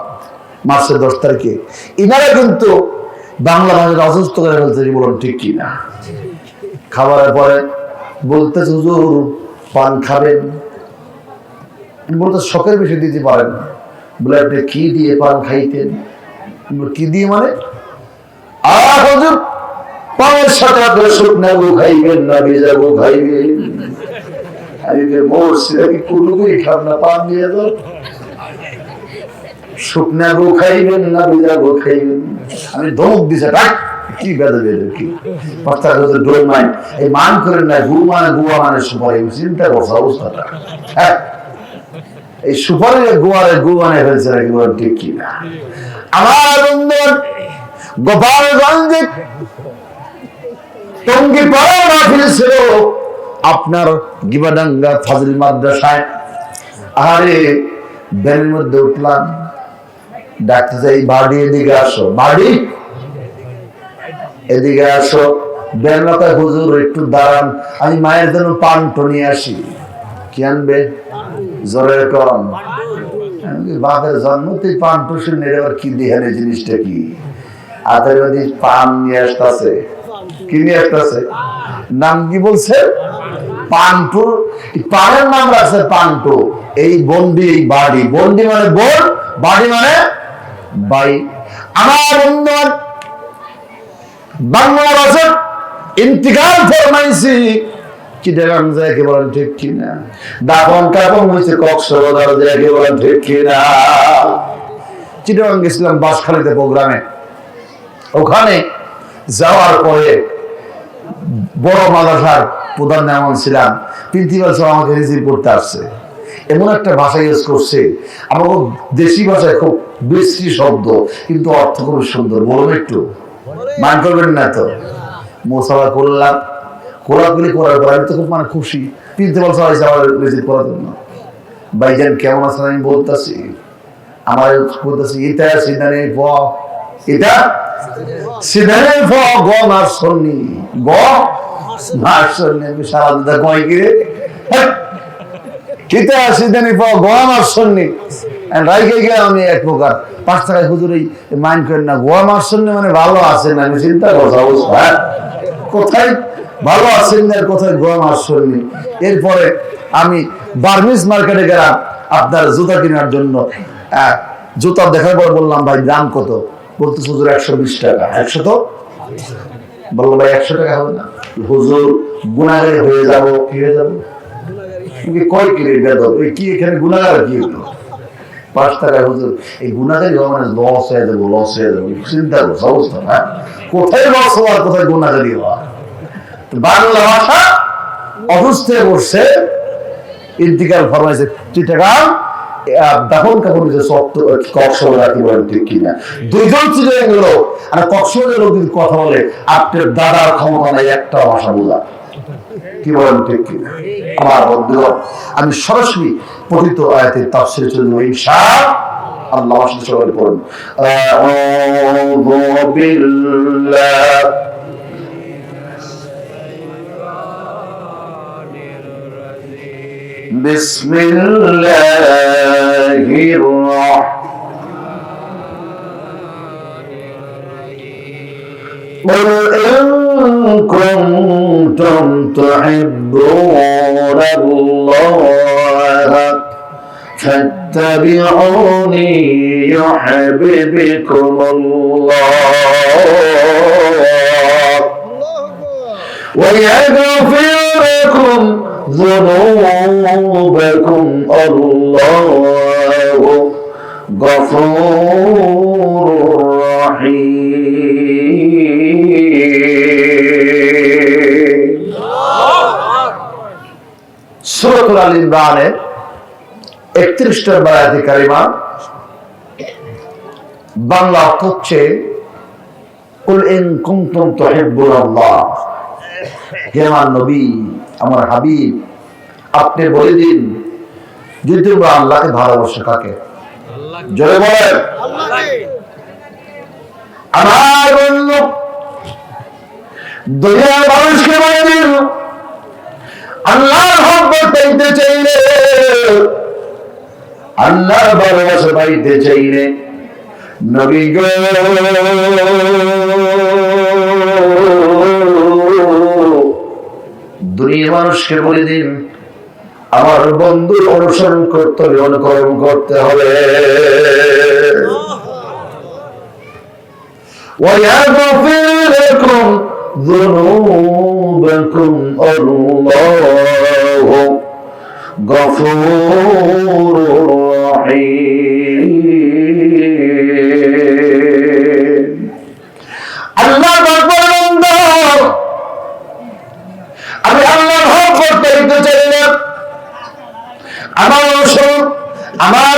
মার্চের 10 তারিখে ইনারা কিন্তু বাংলা ভাষাটা অসুস্থ করে ফেলছে। বলুন ঠিক কিনা? খাবারের পরে বলতে হুজুর পান খাবেন? বলতে শখের বেশি দিতে পারেন। বলে আপনি কি দিয়ে পান খাইতেন? কি দিয়ে মানে? আর হুজুর পানের সাথে আপনি শুকনা গু খাইবেন না ভেজা গু খাইবেন? আমি মরছি নাকি কোনো গুই খাব না, পান দিয়ে দাও। শুকনা গু খাইবেন না ভেজা গু খাইবেন? আমি ধমক দিছে, কি বেদে বেদে কি ডোর মাইন এই মান করেন না। গু মানে গুয়া মানে সুপারি। চিন্তা করছে অবস্থাটা। হ্যাঁ, এই সুপারি গুয়ারে গু মানে ফেলছে নাকি? ঠিক কিনা? আমার বন্ধু গোপালগঞ্জে টঙ্গী পাড়া মাহফিল ছিল আপনার গিবাডাঙ্গা ফাজিল মাদ্রাসায়। আরে ব্যানের মধ্যে উঠলাম, ডাকতে যাই, বাড়ি এদিকে আসো, বাড়ি এদিকে আসো। বেলমাকায় হুজুর একটু দাঁড়ান, আমি মায়ের জন্য পান্টো নিয়ে আসি। কি আনবে? জোরে কম। বাপের জন্মতেই পান্টো শুনে এবার কি দিহানে জিনিসটা কি? হাতের মধ্যে পান নিয়ে আসতেছে। কি নিয়ে আসতেছে? নাম কি বলছে? পান্টু। পানের নাম রাখছে পান্টু। এই বন্ডি, এই বাড়ি। বন্ডি মানে বোন, বাড়ি মানে বাই। আমার বন্ধুবান বাংলাদেশের ইন্তিকাল ফরমাইছি, চিটাগাং যায় কে বলেন ঠিক কিনা? দাফন কাফন হয়েছে কক্সবাজার যায় কে বলেন ঠিক কিনা? চিটাগাং গেছিলাম বাঁশখালীতে প্রোগ্রামে। ওখানে যাওয়ার পরে বড় মাদ্রাসার প্রধান এমন ছিলাম, প্রিন্সিপাল সাহেব আমাকে রিসিভ করতে আসছে। এমন একটা ভাষা ইউজ করছে, আমাকে দেশি ভাষায় খুব বিশ্রী শব্দ, কিন্তু অর্থ খুব সুন্দর। বলুন একটু, মান করবেন না তো? মোসাফা করলাম, কোলাকুলি করার পর আমি তো খুব মানে খুশি। প্রিন্সিপাল সাহেব আমার রিসিভ করার জন্য, ভাইজান কেমন আছেন? আমি বলতেছি, আমার বলতেছি এটা সিদ্ধানে প, এটা সিদ্ধানে প গ মার্সনি, গ মার্সনি। আমি সারা দিদা কয় কি রে কিতা সিদ্ধানে প গ মার্সনি রাইকে গিয়ে আমি এক প্রকার 5 টাকায় হুজুর এই মাইন্ড করেন না, গোয়া মার্সনি মানে ভালো আছেন। আমি চিন্তা করছি অবস্থা, কোথায় ভালো আছেন আর কোথায় গোয়া মার্সনি। এরপরে আমি বার্মিস মার্কেটে গেলাম আপনার জুতা কেনার জন্য। জুতা দেখার পর বললাম, ভাই দাম কত? বলতেছে হুজুর 120 টাকা। 100 তো? বললাম ভাই 100 টাকা হবে না। হুজুর গুনাহগার হয়ে যাব। কি হয়ে যাব? কয় কি রে বেদব, এই কি এখানে গুনাহগার কি হলো? 5 টাকা হুজুর, এই গুনাহগারি হওয়া মানে লস হয়ে যাবো, লস হয়ে যাবো। চিন্তা করছে অবস্থা, হ্যাঁ? কোথায় লস হওয়ার, কোথায় গুনাহগারি হওয়া? বাংলা ভাষা অসুস্থ হয়ে পড়ছে, ইন্তিকাল ফরমাইছে। চিটাগাং দাফন কাপড় কক্সবাজার কি বলেন ঠিক কিনা? দুইজন চিটাগাং গেল আর কক্সবাজারের লোক যদি কথা বলে, আপনার দাদার ক্ষমতা নাই একটা ভাষা বোঝা। কি বলেন ঠিক কিনা? আমার বন্ধুগণ, আমি সরাসরি পঠিত আয়াতের তাফসীরে চলে যাব ইনশাআল্লাহ। আমার সাথে সবাই পড়ুন, আউযু বিল্লাহ বিসমিল্লাহির রাহমানির রাহিম। كنتم تحبون الله فاتبعوني يحببكم الله ويغفر لكم ذنوبكم الله غفور رحيم। সূরা আল ইমরানের 31 নম্বর আয়াতে কারিমা, বাংলা অর্থ হচ্ছে কুল ইন কুনতুম তুহিব্বুনাল্লাহ, হে আমার নবী, আমার হাবিব, আপনি বলে দিন যদি তোমরা আল্লাহকে ভালোবাসো। কাকে? জোরে বলেন, আল্লাহকে। আমার বন্ধু দুনিয়ার মানুষকে বলে দিন, আল্লাহর মহব্বত পাইতে চাইলে, আল্লাহর ভালোবাসা পাইতে চাইলে নবী গো দুনিয়ার মানুষকে বলে দিন, আমার বন্ধুর অনুসরণ করতে হবে, অনুকরণ করতে হবে। ويغفر لكم ذنوبكم الله غفور رحيم। আল্লাহ আকবার। আমি আল্লাহর মহব্বত পাইতে চাই না, আমার অনুসরণ, আমার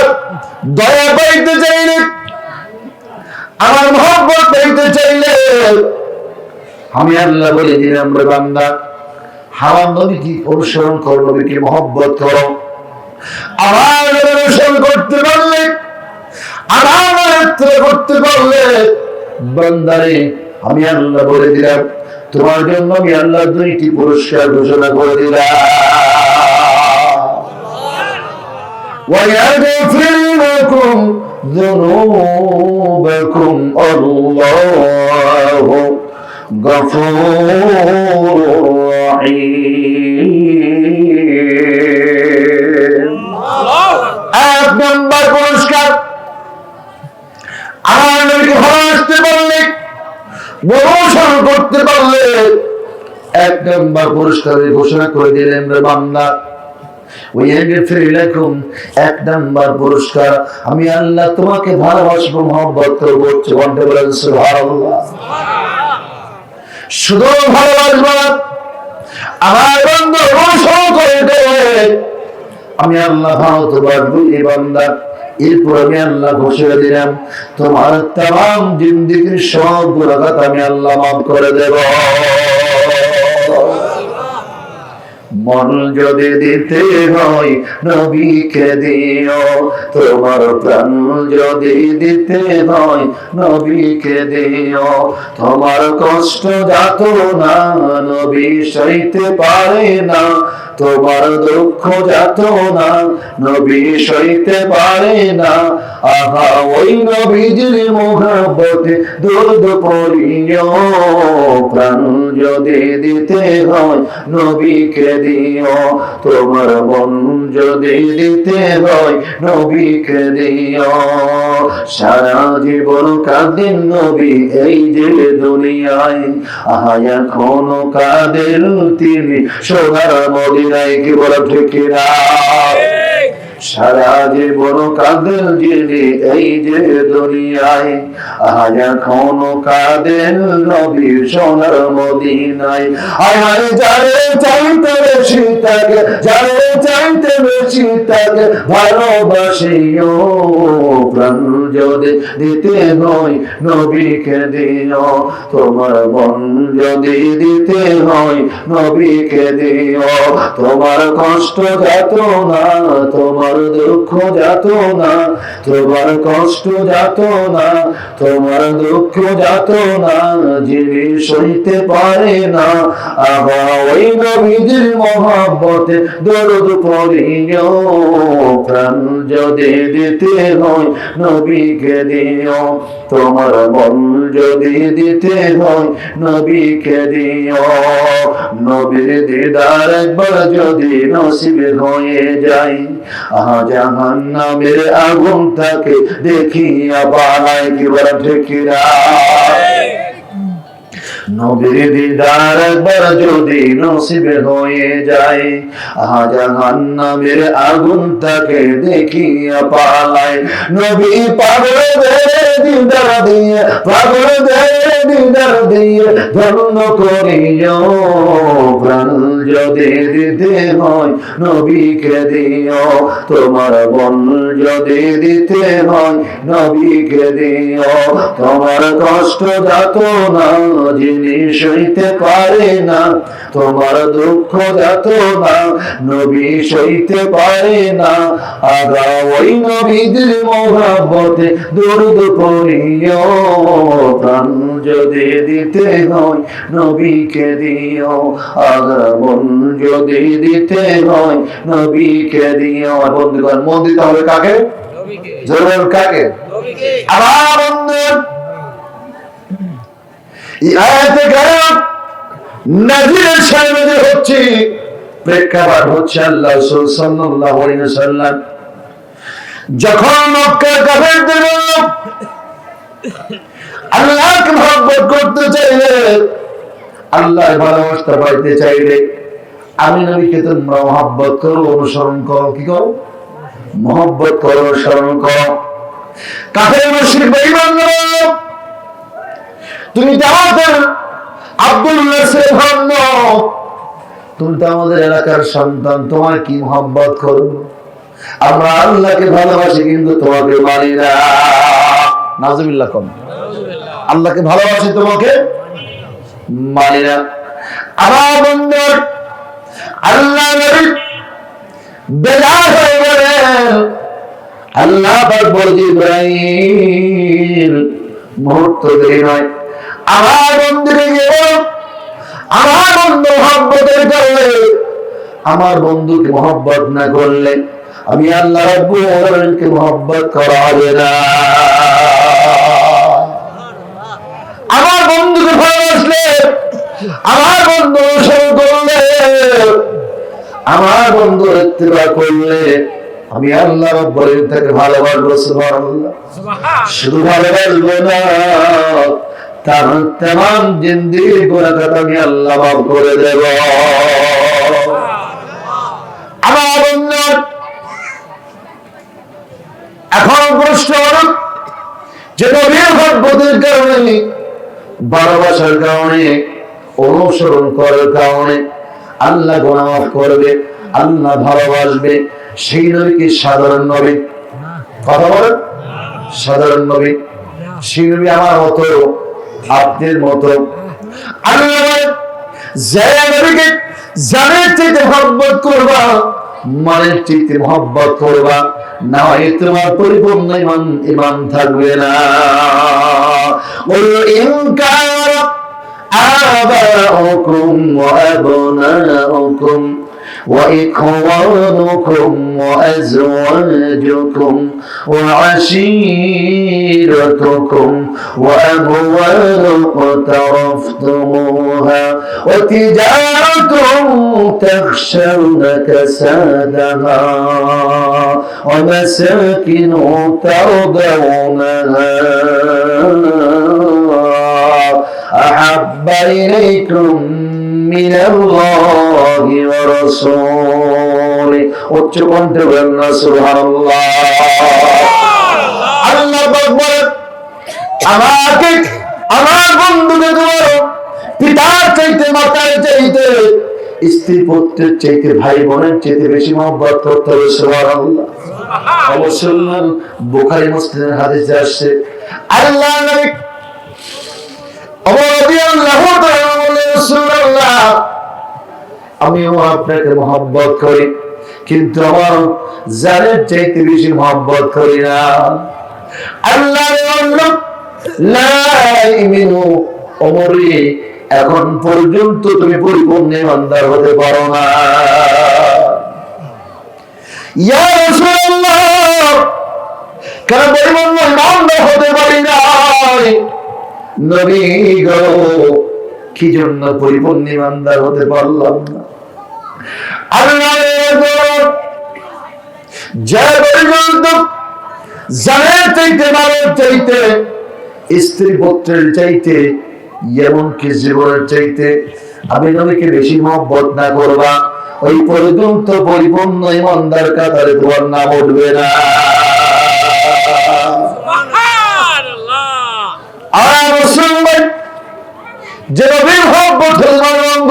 দয়া পাইতে চাইলে, আমার মহব্বত পাইতে চাইলে আমি আল্লাহ বলে দিলাম রে বান্দা, আমার নবীকে অনুসরণ করো, নবীকে মহব্বত করো। আমার অনুসরণ করতে পারলে, আমার করতে পারলে বান্দারে আমি আল্লাহ বলে দিলাম, তোমার জন্য আমি আল্লাহ 2টি পুরস্কার ঘোষণা করে দিলাম। ويغفر لكم ذنوبكم الله غفور رحيم। এক নম্বর পুরস্কার, আমার নবীকে ভালোবাসতে পারলে, অনুসরণ করতে পারলে, এক নম্বর পুরস্কারের ঘোষণা করে দিলেন রে বান্দা, এক নাম্বার পুরস্কার, আমি আল্লাহ তোমাকে ভালোবাসবো, মহব্বত করবো। সুবহানাল্লাহ। শুধু ভালোবাসবো না, আমার বন্ধু অনুসরণ করে দেবে, আমি আল্লাহ ভালো বাসবো এই বান্দা। এরপর আমি আল্লাহ ঘোষণা দিলাম, তোমার তাম জিন্দেগির সব গুনাহ আমি আল্লাহ মাফ করে দেব। মন যদি দিতে হয় নবীকে দিও, তোমার প্রাণ যদি দিতে হয় নবীকে দিও। তোমার কষ্ট যাত না নবী সইতে পারে না, তোমার দুঃখ যাত না নবী সইতে পারে না। আহা ওই নবীজির মুহাব্বতে দরুদ পড়িও, প্রাণ যদি দিতে হয় নবীকে দিও, তোমার মন যদি দিতে হয় নবীকে দিও। সারা জীবন কাঁদেন নবী এই যে দুনিয়ায়, আহা এখনো কাঁদেন তিনি সোনার মদিনায়। কি বলা ঠিক না? সারা জীবন কাঁদেন যিনি এই যে দুনিয়ায়, আজ এখনো কাঁদেন নবী সোনার মদিনায়। আয় যারে চাইতে বেশি তাকে, যারে চাইতে বেশি তাকে ভালোবাসিও, প্রাণ যদি দিতে হয় নবীকে দিও, তোমার মন যদি দিতে হয় নবীকে দিও। তোমার কষ্ট যাত না, তোমার দুঃখ যাত না, তোমার কষ্ট যাত না, তোমার দুঃখ যাত না, যিনি সইতে পারে না। আহা ওই নবীজির মহব্বতে দরুদ পড়িও, প্রাণ যদি দিতে হয় নবীকে দিও, তোমার মন যদি দিতে হয় নবীকে দিও। নবীর দিদার একবার যদি নসিব হয়ে যায়, আহা জাহান্নামের আগুন তাকে দেখিয়া পালায়। কি বলা ঠিক না? নবীর দিদার একবার যদি নসিব হয়ে যায়, আহা জাহান্নামের আগুন তাকে দেখিয়া পালায়। নবী পাগলদের দিদার দিয়ে, পাগলদের দিদার দিয়ে ধন্য করিও, প্রাণ যদি দিতে হয় নবীকে দিও, তোমার মন যদি দিতে হয় নবীকে দিও। তোমার কষ্ট যাত না যিনি সইতে পারে না, তোমার দুঃখ যাত না নবী সইতে পারে না। আগা ওই নবীদের মহব্বতে দরুদ পড়িও, প্রাণ যদি দিতে হয় নবীকে দিও, আগা মন যদি দিতে হয় নবীকে দিও। বন্ধুগণ, মন দিতে হবে কাকে? জোর কাকে? আবার বন্ধু হচ্ছে প্রেক্ষাপট হচ্ছে আল্লাহ রাসূল সাল্লাল্লাহু আলাইহি ওয়াসাল্লাম যখন মক্কার কাফেরদের আল্লাহকে মহব্বত করতে চাইলে, আল্লাহর ভালোবাসা পাইতে চাইলে, আমি নবীকে তোমরা মহব্বত করো, অনুসরণ করো। কি করো? মহব্বত করো, অনুসরণ করো। কাফের মুশরিক বেঈমানরা, তুমি তো আমাদের আব্দুল্লাহ সেভান, তুমি তো আমাদের এলাকার সন্তান, তোমার কি মহব্বত করব? আমরা আল্লাহকে ভালোবাসি কিন্তু তোমাকে মানি না। নাউজুবিল্লাহ। কম আল্লাহকে ভালোবাসি, তোমাকে মানে না। আমার বন্ধুর আল্লাহ নবী বেজার হয়ে গেলেন। আল্লাহ পাক বলে ইব্রাহিম মুহূর্ত দেরি নয়, আমার বন্ধুকে গিয়ে আমার বন্ধু মহব্বতের কারণে আমার বন্ধুকে মহব্বত না করলে আমি আল্লাহ রাব্বুল আলামিনকে মহব্বত করা হবে না। আমার বন্ধুকে ভালোবাসলে, আমার বন্ধু অনুসরণ করলে, আমার বন্ধু ইত্তেবা করলে আমি আল্লাহ রাব্বুল আলামিন তাকে ভালোবাসবো। সুবহানাল্লাহ। শুধু ভালোবাসবো না, তার तमाम জিন্দেগির গুনাহ আমি আল্লাহ মাফ করে দেব। আমার বন্ধু এখন প্রশ্ন হলো যে নবীর মহব্বতের কারণে, ভালোবাসার কারণে, অনুসরণ করার কারণে আল্লাহ গুনাহ মাফ করবে, আল্লাহ ভালোবাসবে, সেই নবী কি সাধারণ নবী? কথা বলেন, সাধারণ নবী? সেই নবী আমার মতো, আপনার মতো? আল্লাহ যে নবীকে জানের চাইতে মহব্বত করবা, মানের চাইতে মহব্বত করবা, না হয় তোমার পরিপূর্ণ ঈমান থাকবে না। ইন কানা আবাউকুম ওয়া আবনাউকুম وإخوانكم وأزواجكم وعشيرتكم وأموال اقترفتموها وتجارة تخشون كسادها ومساكن ترضونها أحب إليكم من الله ورسوله উচ্চ কণ্ঠে বলেন সুবহানাল্লাহ। আল্লাহ বলেন আমাকে, আমার বন্ধুকে তোমার পিতার চাইতে, মাতার চাইতে, স্ত্রী পুত্রের চাইতে, ভাই বোনের চাইতে বেশি মহব্বত করতে হবে। সুবহানাল্লাহ। অবশ্যই বুখারী মুসলিমের হাদিসে আসছে আল্লাহ নবী আমিও আপনাকে মহব্বত করি, কিন্তু আমার জানের চাইতে বেশি মহব্বত করি না। আল্লাহ এখন পর্যন্ত তুমি পরিপূর্ণ ইমানদার হতে পারো না। ইয়া রাসূলুল্লাহ, কেন পরিপূর্ণ ইমানদার হতে পারি না? নবী গো, কি জন্য পরিপূর্ণ ইমানদার হতে পারলাম না? আল্লাহ যে পর্যন্ত জানের চাইতে, মালের চাইতে, স্ত্রী পুত্রের চাইতে, এমনকি জীবনের চাইতে আমি নবীকে বেশি মহব্বত না করবা, ওই পর্যন্ত পরিপূর্ণ ইমানদার কাতারে তোমার নাম উঠবে না। আর মুসলমান যে নবীর মহব্বত ইমানের অঙ্গ,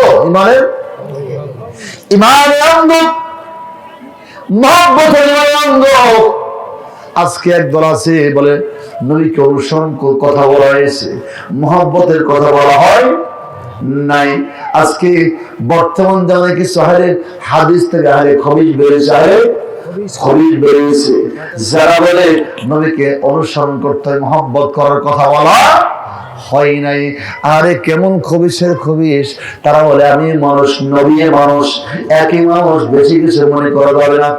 ইমানের অঙ্গ, মহব্বত ইমানের অঙ্গ। আজকে একদল আছে বলে নবীকে অনুসরণ কথা বলা হয়েছে, মহব্বতের কথা বলা হয় নাই। আজকে বর্তমান জামানায় কিছু হাদিস থেকে খবিশ বেড়েছে, খবিশ বেড়েছে, যারা বলে নবীকে অনুসরণ করতে হয়, মহব্বত করার কথা বলা হয় নাই। আরে কেমন খবিশের খবিশ! তারা বলে আমি মানুষ, নবী মানুষ, একই মানুষ, বেশি কিছু মনে করা যাবে না।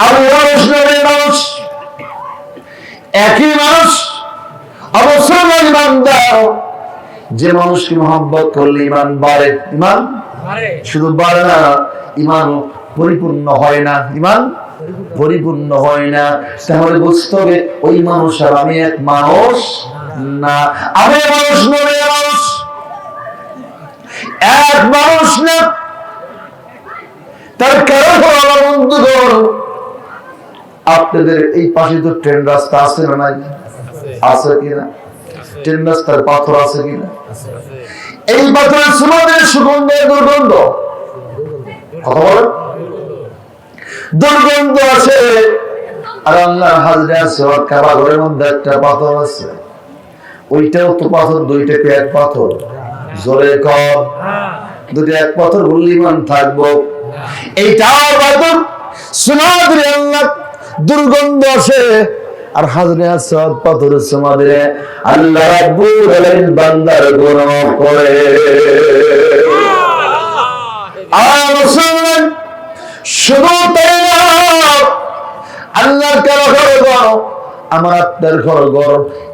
আমি মানুষ, নবী মানুষ, একই মানুষ, অবশ্যই ইমান দাও। যে মানুষকে মহব্বত করলে ইমান বাড়ে, ইমান শুধু বাড়ে না, ইমান পরিপূর্ণ হয় না, ইমান পরিপূর্ণ হয় না। তাহলে বুঝতে হবে ওই মানুষ আর আমি এক মানুষ না। আমি মানুষ, নবী মানুষ, এক মানুষ না। তার কারণ আমার বন্ধুগণ, আপনাদের এই পাশে তো ট্রেন রাস্তা আছে না নাই? আছে কিনা? ট্রেন রাস্তার পাথর আছে কিনা? এই পাথরের সুগন্ধের সুগন্ধের দুর্গন্ধ, কথা বলেন, দুর্গন্ধ আছে। আর আল্লাহর হাজরে আছে, কাবা ঘরের মধ্যে একটা পাথর আছে, ওইটাও তো পাথর, দুইটাকে এক পাথর, জোরে কর, দুটো এক পাথর বললে ইমান থাকবো। এইটাও পাথর, সুনাদের আল্লাহ দুর্গন্ধ আসে, আর হাজরে আসওয়াদ পাথরের সমাদে আল্লাহ রাব্বুল আলামিন বান্দার গুনাহ করে। আর মুসলমান শুধু তাই না, আল্লাহর কারো ঘর, আমার আপনার ঘর,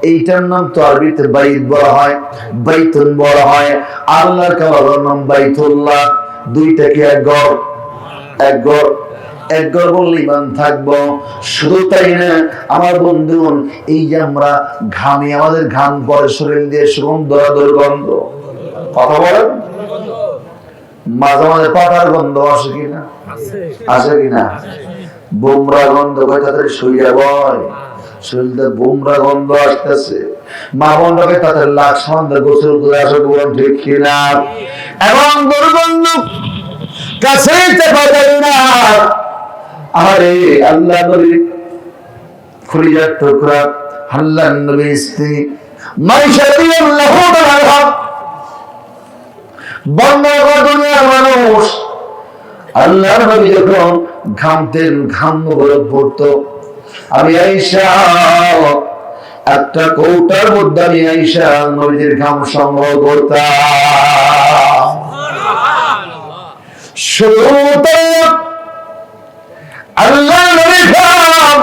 এইটার নাম তো আরবিতে বাইত বলা হয়, বাইতুন বলা হয়। আল্লাহর কাবার নাম বাইতুল্লাহ। দুইটাকে এক ঘর, এক ঘর, এক ঘর বললে ইমান থাকবো। শুধু তাই না আমার বন্ধুগণ, এই যে আমরা ঘামে, আমাদের ঘাম পরে শরীর দিয়ে সুগন্ধ দুর্গন্ধ, কথা বলেন, মাঝে মাঝে পাতার গন্ধ আসে কিনা, আসে কিনা, বোমরা গন্ধ, তাদের শরীরে বয়, শরীরে বোমরা গন্ধ আসতেছে। মা বন্ধকে তাদের লাখ সন্ধ্যা গোসল করে আসে, বলুন ঠিক কিনা। এবং দুর্গন্ধ কাছে পারে না। আরে আল্লাহ নবী খুলিজার টুকরা, আল্লাহ নবীর স্ত্রী মাইশা রাদিয়াল্লাহু তাআলা, বন্ধ দুনিয়ার মানুষ, আল্লাহ নবী যখন ঘামতেন, ঘাম মুবারক পড়তো, আমি আয়েশা একটা কৌটার মধ্যে আমি আয়েশা নবীর ঘাম সংগ্রহ করতাম। আল্লাহ নবীর ঘাম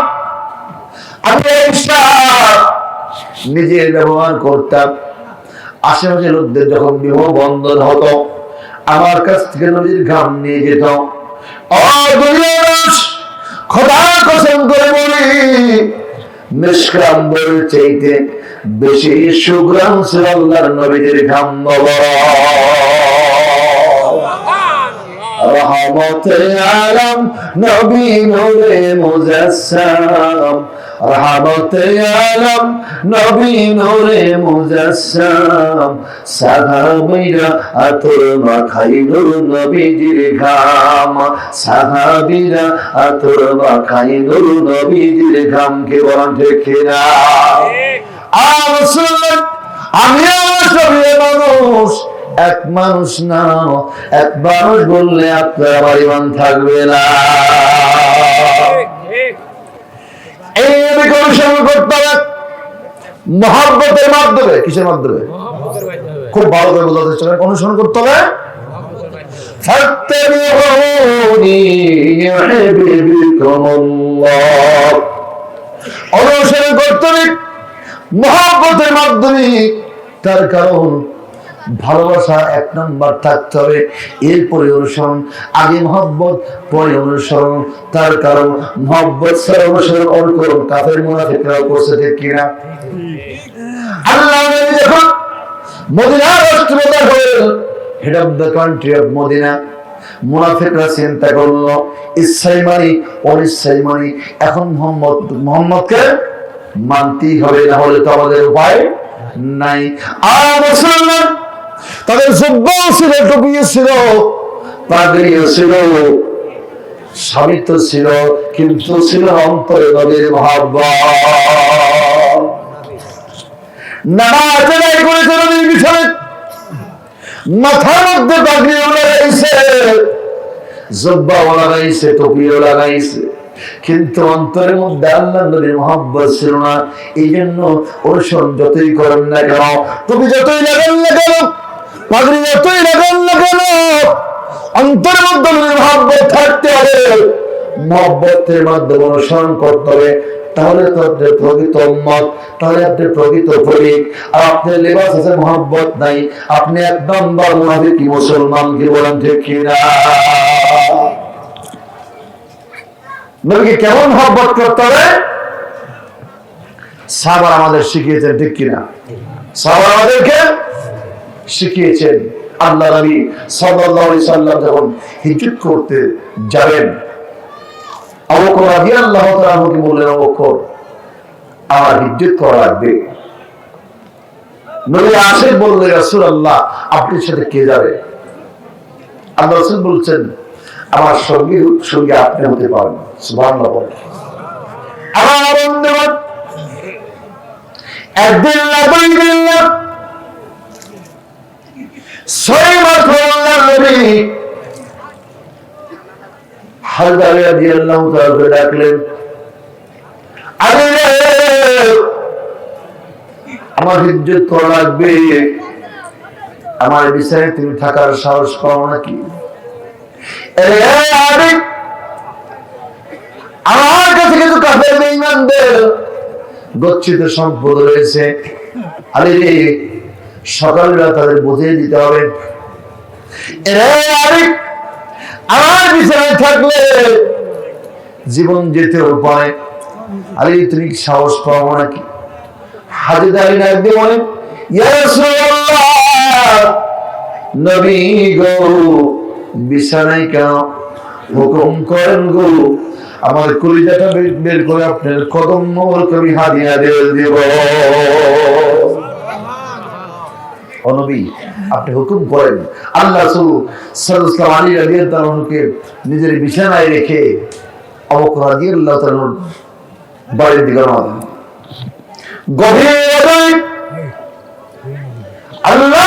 আমি আয়েশা নিজে ব্যবহার করতাম। আশেপাশে লোকদের যখন বিবাহ বন্ধন হতো, আমার কাছ থেকে নবীর ঘাম নিয়ে যেত। খোদার কসম করে বলি, মিশকাম বলে চাইতে বেশি সুগ্রাম ছিল আল্লাহর নবীর ঘাম। রহমতে আলম নবী নূরে মুজাসসাম, রহমতে আলম নবী নূরে মুজাসসাম, সাহাবীরা আতর মাখাইলো নবীজির ঘাম, সাহাবীরা আতর মাখাইলো নবীজির ঘাম। কে বলেন ঠিক না? আর রাসূলুল্লাহ, আমি আমার সবই মানুষ, এক মানুষ না, এক মানুষ বললে আপনার আমার ইমান থাকবে না। এই অনুসরণ করতে হবে মহব্বতের মাধ্যমে। কিসের মাধ্যমে? খুব ভালো করে বোঝার চেষ্টা করেন। অনুসরণ করতে হবে অনুসরণ করতে হবে মহব্বতের মাধ্যমে। তার কারণ ভালোবাসা এক নম্বর থাকতে হবে, এরপরে অনুসরণ। আগে মহব্বত, পরে অনুসরণ। তার কারণ মহব্বত ছাড়া অনুসরণ অনুকরণ কাফের মুনাফিকরাও করছে, ঠিক কিনা? আল্লাহ নবী যখন মদিনার রাষ্ট্রপ্রধান হলেন, head of the country of Medina, মুনাফিকরা চিন্তা করলো ইচ্ছাই মানি অনিচ্ছাই মানি, এখন মোহাম্মদকে মানতেই হবে, না হলে তো আমাদের উপায় নাই। আর মুসলমান তাদের জুব্বাও ছিল, টুপিও ছিল, পাগড়িও ছিল, সাবিত ছিল, কিন্তু ছিল অন্তরে নবীর মহব্বত। নামাজ আদায় করেছে নবীর পিছনে, মাথার মধ্যে পাগড়িও লাগাইছে, জুব্বাও লাগাইছে, টুপিও লাগাইছে, কিন্তু অন্তরের মধ্যে আল্লাহ নবীর মহব্বত ছিল না। এই জন্য অনুসরণ যতই করেন না কেন, টুপি যতই লাগান না কেন, পাগড়ি যতই লাগান না কেন, অন্তরের মধ্যে নবীর মহব্বত থাকতে হবে। মহব্বতের মাধ্যমে অনুসরণ করতে হবে, তাহলে তো আপনার প্রকৃত উম্মত, তাহলে আপনি প্রকৃত প্রেমিক। আর আপনার লেবাস আছে, মহব্বত নাই, আপনি এক নম্বর মুনাফিক মুসলমান। কি বলেন ঠিক কিনা? নবীকে কেমন মহব্বত করতে হবে সাহাবারা আমাদের শিখিয়েছেন, ঠিক কিনা? সাহাবারা আমাদেরকে শিখিয়েছেন। আল্লাহ নবী সাল্লাল্লাহু আলাইহি সাল্লাম যখন হিজরত করতে যাবেন, আবু বকর রাদিয়াল্লাহু তাআলা আমাকে বললেন, আবু বকর, আমার হিজরত করা লাগবে। নবী আসে বললেন, রাসূলুল্লাহ, আপনার সাথে কে যাবে? আল্লাহ রাসূল বলছেন, আমার সঙ্গে সঙ্গে আপনি হতে পারেন। সুবহানাল্লাহ। আমার বন্ধুগণ, একদিন না দুই দিন হযরত আলী রাদিয়াল্লাহু তাআলা ডাকলেন, আলী রে, আমার ইজ্জত করা লাগবে, আমার বিছানায় তুমি থাকার সাহস পাও নাকি? আমার কাছে কিছু কাফের বেঈমানদের গচ্ছিত সম্পদ রয়েছে, আলী রে, সকালবেলা তাদের বুঝিয়ে দিতে হবে। আমার বিছানায় থাকলে জীবন যেতেও পারে, আলী তুমি সাহস পাও নাকি? হাজরত আলী ডাকতে বলেন, ইয়া রাসূলুল্লাহ, নবী গো, বিছানায় কেন? হুকুম করেন গো, আমার কলিজাটা বের করে আপনার কদম মোবারক আমি হাদিয়া দিয়ে দেব। ও নবী, আপনি হুকুম করেন। আল্লাহ রাসূল সাল্লাল্লাহু আলাইহি রাদিয়াল্লাহু আনহুকে নিজের বিছানায় রেখে আবু বকর রাদিয়াল্লাহু তাআলা বাড়ির দিকে রওনা দেন। গভীর রাতে আল্লাহ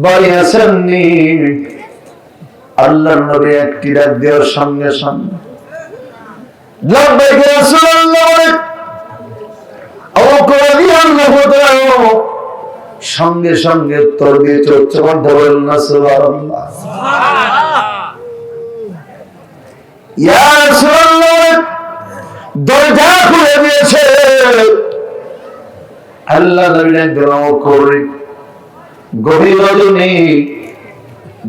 বাড়ি আসেননি। আল্লাহর নবী একটি ডাক দেওয়ার সঙ্গে সঙ্গে লাব্বাইক ইয়া রাসূলুল্লাহ সঙ্গে সঙ্গে উত্তর দিয়ে চোখ বন্ধ করেন না, সুবহানাল্লাহ। ইয়া রাসূলুল্লাহ, দরজা খুলে দিয়েছে। আল্লাহ নবী দোয়া করে গভীর রজনী,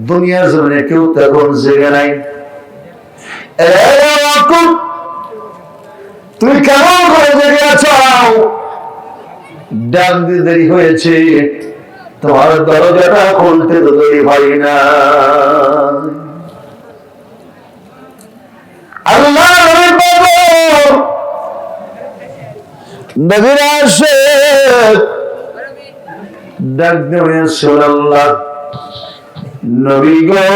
দুনিয়ার জমিনে কেউ তখন জেগে নাই। তুমি কেমন করে জেগে আছো? ডাক দিতে দেরি হয়েছে, তোমার দরজাটা খুলতে তো দেরি হয় না। আল্লাহ নবীর আসে ডাক দিয়ে রাসূলুল্লাহ, নবী গো,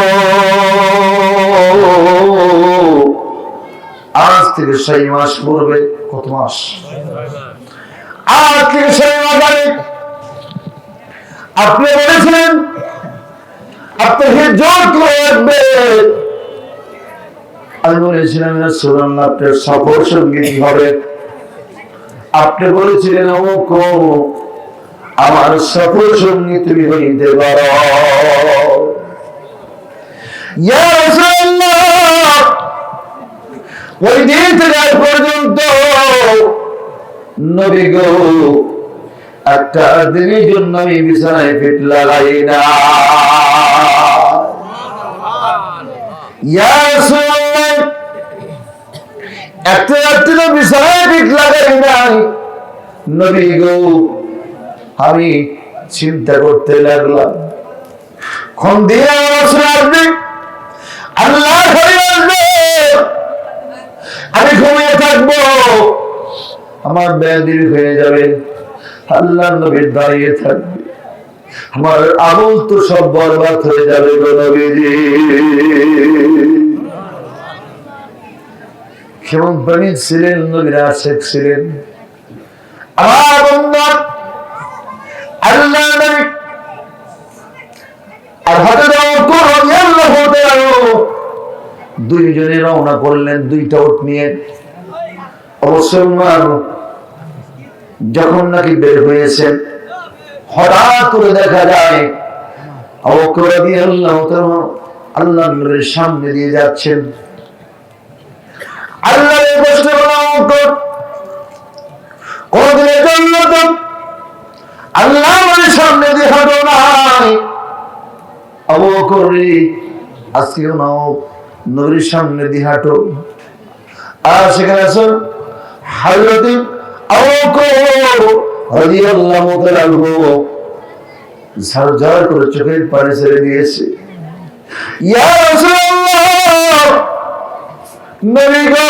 আজ থেকে 6 মাস পূর্বে, কত মাস? আজ থেকে 6 মাস আগে আপনি বলেছিলেন আপনার হিজরত লাগবে। আমি বলেছিলাম রাসূলুল্লাহ, আপনার সফর সঙ্গী কি হবে? আপনি বলেছিলেন আমার সফর সঙ্গী তুমি হইতে পারো। ইয়া রাসূলুল্লাহ, ওই দিন থেকে আজ পর্যন্ত নবী গো, একটা দিনের জন্য আমি বিছানায় ফিট লাগাই না। ইয়া রাসূলুল্লাহ, একটা রাত্রি বিছানায় ফিট লাগাই নাই। নবী গো, আমি চিন্তা করতে লাগলাম, কোন দিয়ে আসবে, আল্লাহ ঘরে আসবে, আমি ঘুমিয়ে থাকবো, আমার ব্যাধি হয়ে যাবে, আল্লাহ নবী দাঁড়িয়ে থাকবে, আমার আমল তো সব বরবাদ হয়ে যাবে গো নবীজি। কেমন প্রেমী ছিলেন নবীর, আশেক ছিলেন। আমার বন্ধু আল্লাহ নবী আর হযরত ওমর রাদিয়াল্লাহু তাআলা দুইজনে রওনা করলেন, দুইটা উট নিয়ে। মুসলমান যখন নাকি বের হয়েছেন, হঠাৎ করে দেখা যায় আবু বকর রাদিয়াল্লাহু তাআলা আল্লাহর নূরের সামনে দিয়ে যাচ্ছেন। আল্লাহর কষ্ট বলা কোনদিনের জন্য তো আল্লাহর সামনে দিয়ে হাঁটো নাই। আবু বকর আজকেও নাও নূরের সামনে দিয়ে হাঁটো। আর সেখানে আছেন হযরত আবু বকর রাদিয়াল্লাহু তাআলা ঝরঝর করে চোখের পানি ছেড়ে দিয়েছে। ইয়া রাসূলুল্লাহ, নবী গো,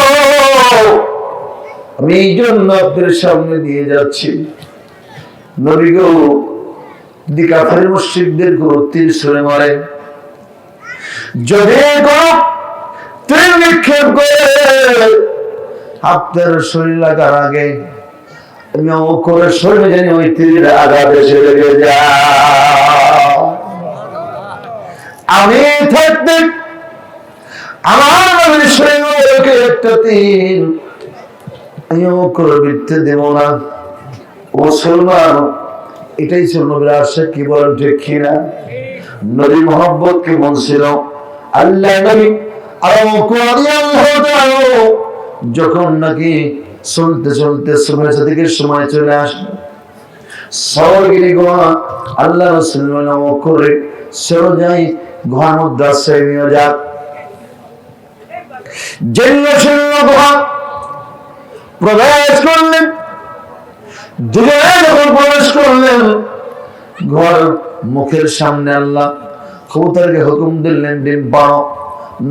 আমি এই জন্য আপনার সামনে দিয়ে যাচ্ছি। নবী গো, কাফের মুশরিকদের তীর ছুঁড়ে মারে, যদি কোনো তীর নিক্ষেপ করে আপনার শরীর লাগার আগে আমি করে শরীরে জানি ওই তীরের আঘাত এসে লেগে যায়। আমি থাকতে আমার নবীর শরীরকে একটা তিন বৃত্তে দেব না। মুসলমান, এটাই ছিল নবীর আশা। কি বলেন ঠিক কিনা? নবী মোহাম্মদ কেমন ছিল? আল্লাহ নবী যখন নাকি চলতে চলতে সময় চলে আসলো, সওয়ারগিরি গুহা আল্লাহ রাসূল করে চলে যাই গুহার মধ্যে আশ্রয় নিয়ে যাক। গুহা প্রবেশ করলেন। দুজনে যখন প্রবেশ করলেন, ঘর মুখের সামনে আল্লাহ কবুতরকে হুকুম দিলেন ডিম পাড়ো,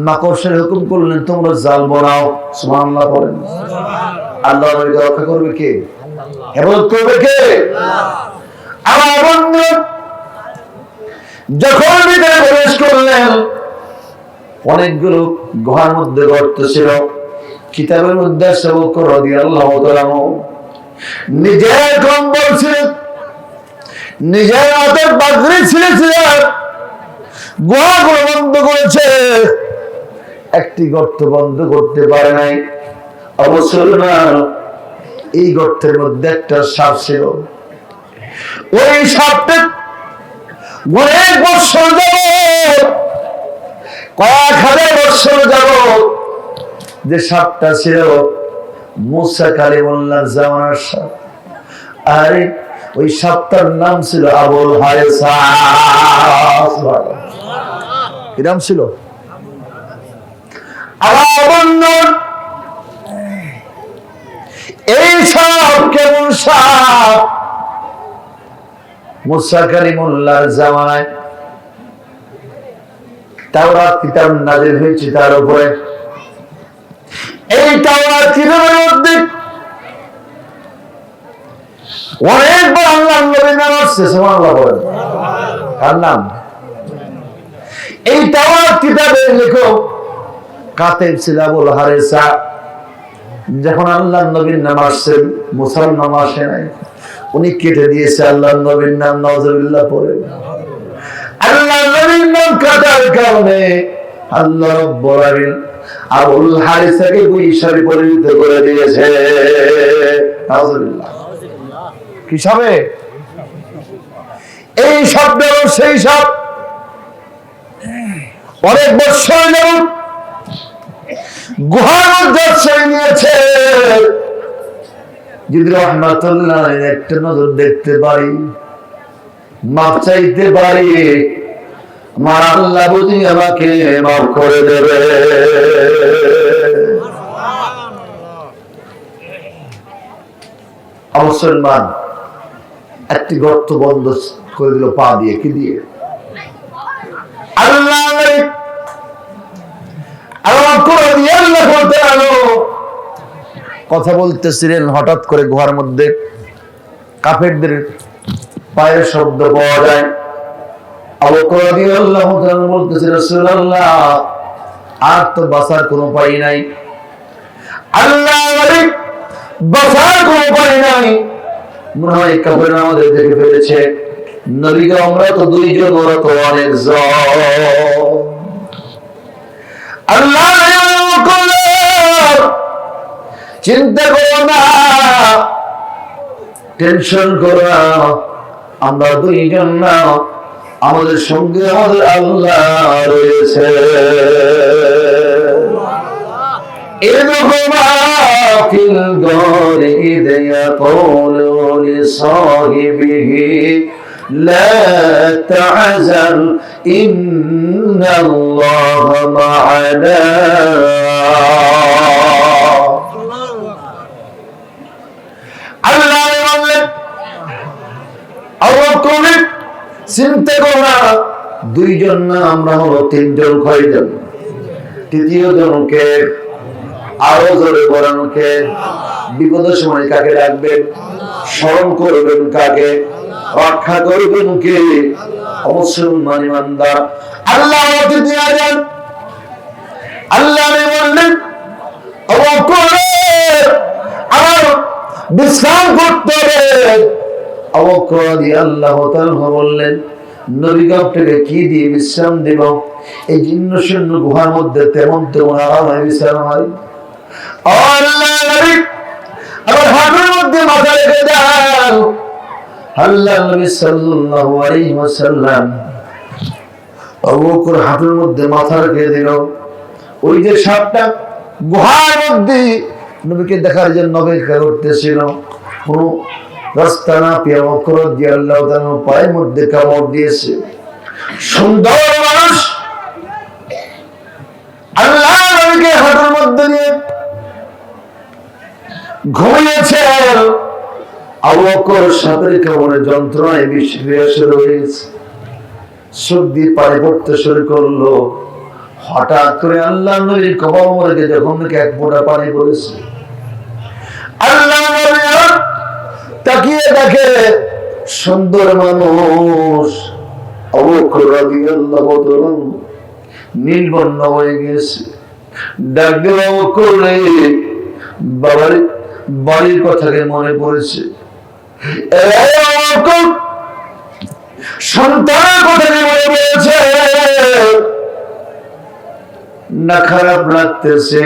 মাকড়সার হুকুম করলেন তোমরা জাল বানাও। সুবহানাল্লাহ বলেন। আল্লাহ রক্ষা করবে কে? হেফাজত করবে কে? আমার বন্ধু যখন ভিতরে প্রবেশ করলেন, অনেকগুলো গুহার মধ্যে গর্ত ছিল। কিতাবের মধ্যে আবু বকর রাদিয়াল্লাহু তাআলা নিজের কম্বল ছিলেন, নিজের হাতের বাগড়ি ছিঁড়েছিলেন, গুহাগুলো বন্ধ করেছে, একটি গর্ত বন্ধ করতে পারে নাই। মুসলমান, এই গর্তের মধ্যে একটা সাপ ছিল। ওই সাপটা অনেক বছর যাবত, কয়েক হাজার বছর যাবত যে সাপটা ছিল মুসা কালিমুল্লাহর জামানার সাপ। আর ওই সাপটার নাম ছিল আবুল হারিসা। কি নাম ছিল? এই সাপ কেমন সাপ? মুসা কালিমুল্লাহর জামানায় তাওরাত কিতাব নাযিল হয়েছে তার উপরে। এই তাওরাত কিতাবের মধ্যে অনেকবার আল্লাহর নবীর নাম আসছে। সুবহানাল্লাহ বলেন। কার নাম? এই তাওরাত কিতাবের লেখক কাতেব ছিল আবুল হারিসা। যখন আল্লাহর নবীর নাম আসছে, মুসার নাম আসে নাই, উনি কেটে দিয়েছে আল্লাহর নবীর নাম। নাউযুবিল্লাহ পড়ে। আল্লাহর নবীর নাম কাটার কারণে আল্লাহ রাব্বুল আলামিন আবুল হারিসাকে বৈশালী পরিণত করে দিয়েছে। নাউযুবিল্লাহ। কি সাবে? এই শব্দ সেই সব অনেক বছর যাবত গুহার মধ্যে আশ্রয় নিয়েছে। যদি রহমাতুল্লাহ একটা নজর দেখতে পারি, মাপ চাইতে পারি, আমার আল্লাহ বুঝি আমাকে মাফ করে দেবে। মুসলমান, একটি গর্ত বন্ধ করে দিল পা দিয়ে। কি দিয়ে? আল্লাহ কথা বলতেছিলেন, হঠাৎ করে গুহার মধ্যে কাফেরদের পায়ের শব্দ পাওয়া যায়। আবু বকর রাদিয়াল্লাহু তাআলা বলতেছেন, রাসূলুল্লাহ, আর তো বাঁচার কোনো উপায় নাই। আল্লাহ বাঁচার কোনো উপায় নাই। মনে হয় কাফের আমাদের দেখে ফেলেছে। নবীকে আমরা তো দুইজন, ওরা তো অনেকজন। আল্লাহ চিন্তা করো না, টেনশন করো না, আমরা দুইজন না, আমাদের সঙ্গে আমাদের আল্লাহ রয়েছে। এরকম ফিল গরি ইযা ক্বালু লিসাহিবিহি লা তাহজান ইন্নাল্লাহা মা'ানা। আল্লাহ বললেন, আওয়াকুমি চিন্তা করো না, দুইজন না, আমরা হলো তিনজন। কয়জন? তৃতীয় জনকে আরো জোরে বলানোকে। বিপদের সময় কাকে ডাকবেন? স্মরণ করবেন কাকে? রক্ষা করবেন কে? মুসলমান ইমানদার আল্লাহ দিয়ে যান। আল্লাহ বললেন, আমার বিশ্রাম করতে হবে। আল্লাহ বললেন, নবীকে আপনাকে কি দিয়ে বিশ্রাম দেব? এই জীর্ণ শীর্ণ গুহার মধ্যে তেমন তেমন আরাম হয়, বিশ্রাম হয়। আল্লাহ নবী আবার হাঁটুর মধ্যে মাথা রেখে দেন। আল্লাহ নবী সাল্লাল্লাহু আলাইহি ওয়াসাল্লাম আবু বকর হাঁটুর মধ্যে মাথা রেখে দিল। ওই যে সাপটা গুহার মধ্যে নবীকে দেখার জন্য অপেক্ষা করতেছিল, কোন রাস্তা না পেয়ে আবু বকর রাদিয়াল্লাহু তাআলা পায়ের মধ্যে কামড় দিয়েছে। সুন্দর মানুষ আল্লাহ নবীকে হাঁটুর মধ্যে নিয়ে ঘুমিয়েছে। আবু বকর সাপের কামড়ে যন্ত্রণায় বিষ রয়েছে, চোখ দিয়ে পানি পড়তে শুরু করলো। হঠাৎ করে আল্লাহ নবীর কপাল মুবারকে যখন নাকি এক ফোঁটা পানি পড়েছে, আল্লাহ নবী তাকিয়ে দেখে সুন্দর মানুষ আবু বকর রাদিয়াল্লাহু তাআলা নীল বর্ণ হয়ে গেছে। ডাক দিয়ে আবু বকর রে, বাবার বাড়ির কথাকে মনে পড়েছে। সন্তানের কথাকে মনে পড়েছে, না খারাপ লাগতেছে।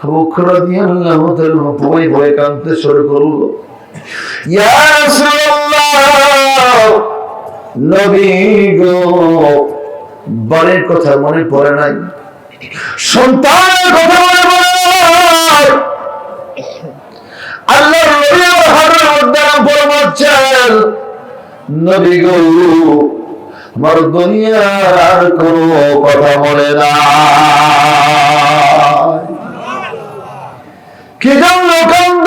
আবু বকর রাদিয়াল্লাহু তাআলা ভয়ে ভয়ে কাঁদতে শুরু করলো। ইয়া রাসূলুল্লাহ, নবী গো, বাড়ির কথা মনে পড়ে নাই, সন্তানের কথা মনে পড়ে নাই। আল্লাহর নবী আমার হাতের মধ্যে পরমাচ্ছেন, নবী গো, আমার দুনিয়ার কোনো কথা মনে না। কি জন্য কান্দ,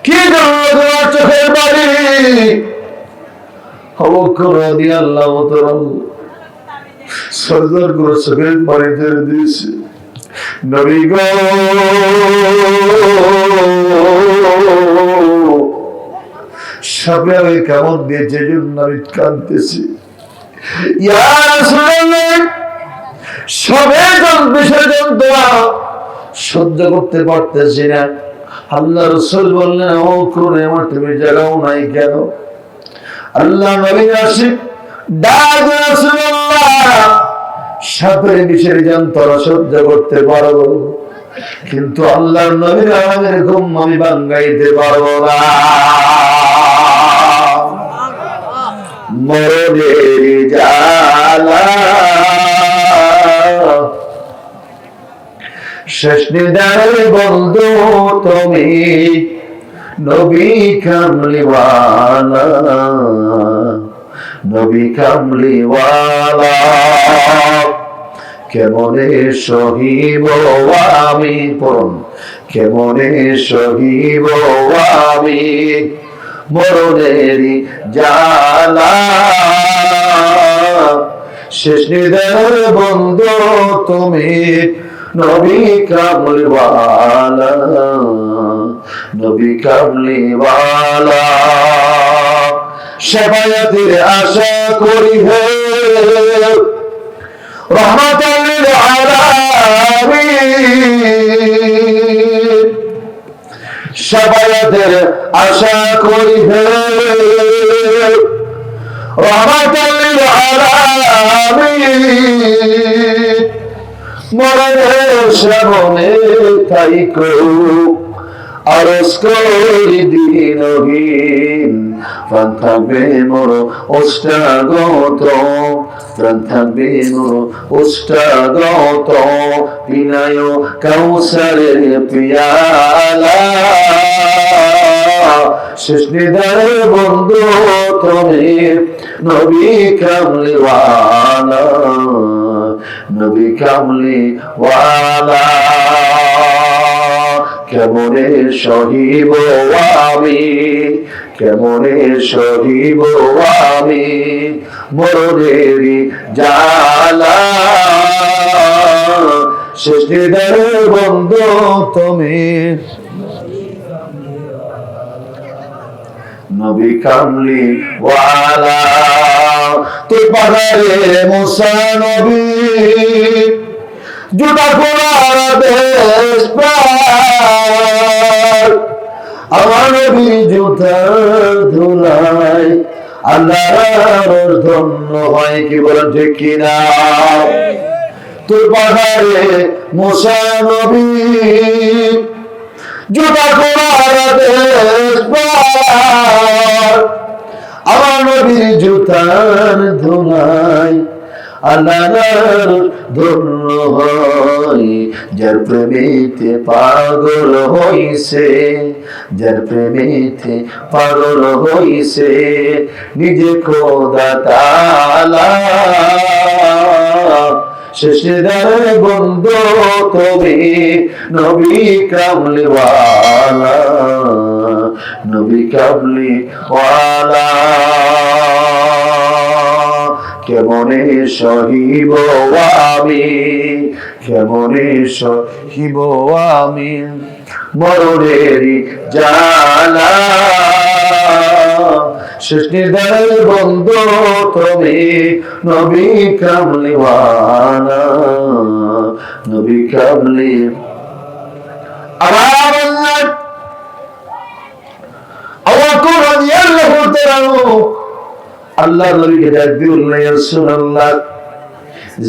কি জন্য তোমার চোখের বাড়ি? আবু বকর রাদিয়াল্লাহু তাআলা সরদার করে চোখের বাড়ি ছেড়ে দিয়েছে। নবী গো, সাপে আমি কামড় দিয়েছে, জন্য আমি কাঁদতেছি। ইয়া রাসূলুল্লাহ, সবে বিষয় যন্ত্রণা সহ্য করতে পারতেছি না। আল্লাহ রাসূল বললেন, ও করে আমার তুমি জাগাও নাই কেন? আল্লাহ নবী আসি ডাক, রাসূলুল্লাহ, সাপের বিষের যন্ত্রণা সহ্য করতে পারবো, কিন্তু আল্লাহর নবীর আমাদের ঘুম আমি ভাঙাইতে পারবো না। মরণের জ্বালা শেষ নিদানের বন্ধু তুমি, নবী কামলিওয়ালা, নবী কামলিওয়ালা, কেমনে সহিব আমি পরম, কেমনে সহিব আমি মরণের জ্বালা, শেষ নিদানের বন্ধু তুমি, নবী কামলিওয়ালা, নবী কামলিওয়ালা। শাফায়াতের আশা করি হে রহমাতাল লিল আলামিন, শাফায়াতের আশা করি হে রহমাতাল লিল আলামিন। মরণের শ্রাবণে থাইকো আরজ করি দিনহীন, প্রাণ থাকবে মোর ওষ্ঠাগত, প্রাণ থাকবে মোর ওষ্ঠাগত, পিনায় কাউসারের পিয়ালা, শেষ নিদানের বন্ধু তুমি, নবী কামলিওয়ালা, নবী কামলিওয়ালা। কেমনে সহিব আমি, কেমনে সহিব আমি মরণের জ্বালা, শেষ নিদানের বন্ধু তুমি, নবী কামলিওয়ালা। তুই পাহাড়ে মুসা নবী, জুতা খোলার দেশ পার, আমার নবী জুতার ধুলায় আল্লাহর ধন্য হয়, কি বলেন ঠিক কিনা? তোর পাহাড়ে মুসা নবী জুতা কোরাতে আমার নবীর জুতার ধুলাই আল্লাহর ধন্য হয়, যার প্রেমেতে পাগল হইছে, যার প্রেমেতে পাগল হইছে নিজে খোদা তাআলা। শেষদার বন্ধু তুমি নবী কামলিওয়ালা, নবী কামলিওয়ালা। কেমনে সহিব আমি, কেমনে সহিব আমি মরণেরই জানা। শেষ নির্ধারের বন্ধু তুমি নবী কামলিওয়ালা, নবী কামলি। আবার আল্লাহ কোরআন আল্লাহ তাআলা আল্লাহ নবীকে ডাক দিয়ে বললেন, ইয়া রাসূলুল্লাহ,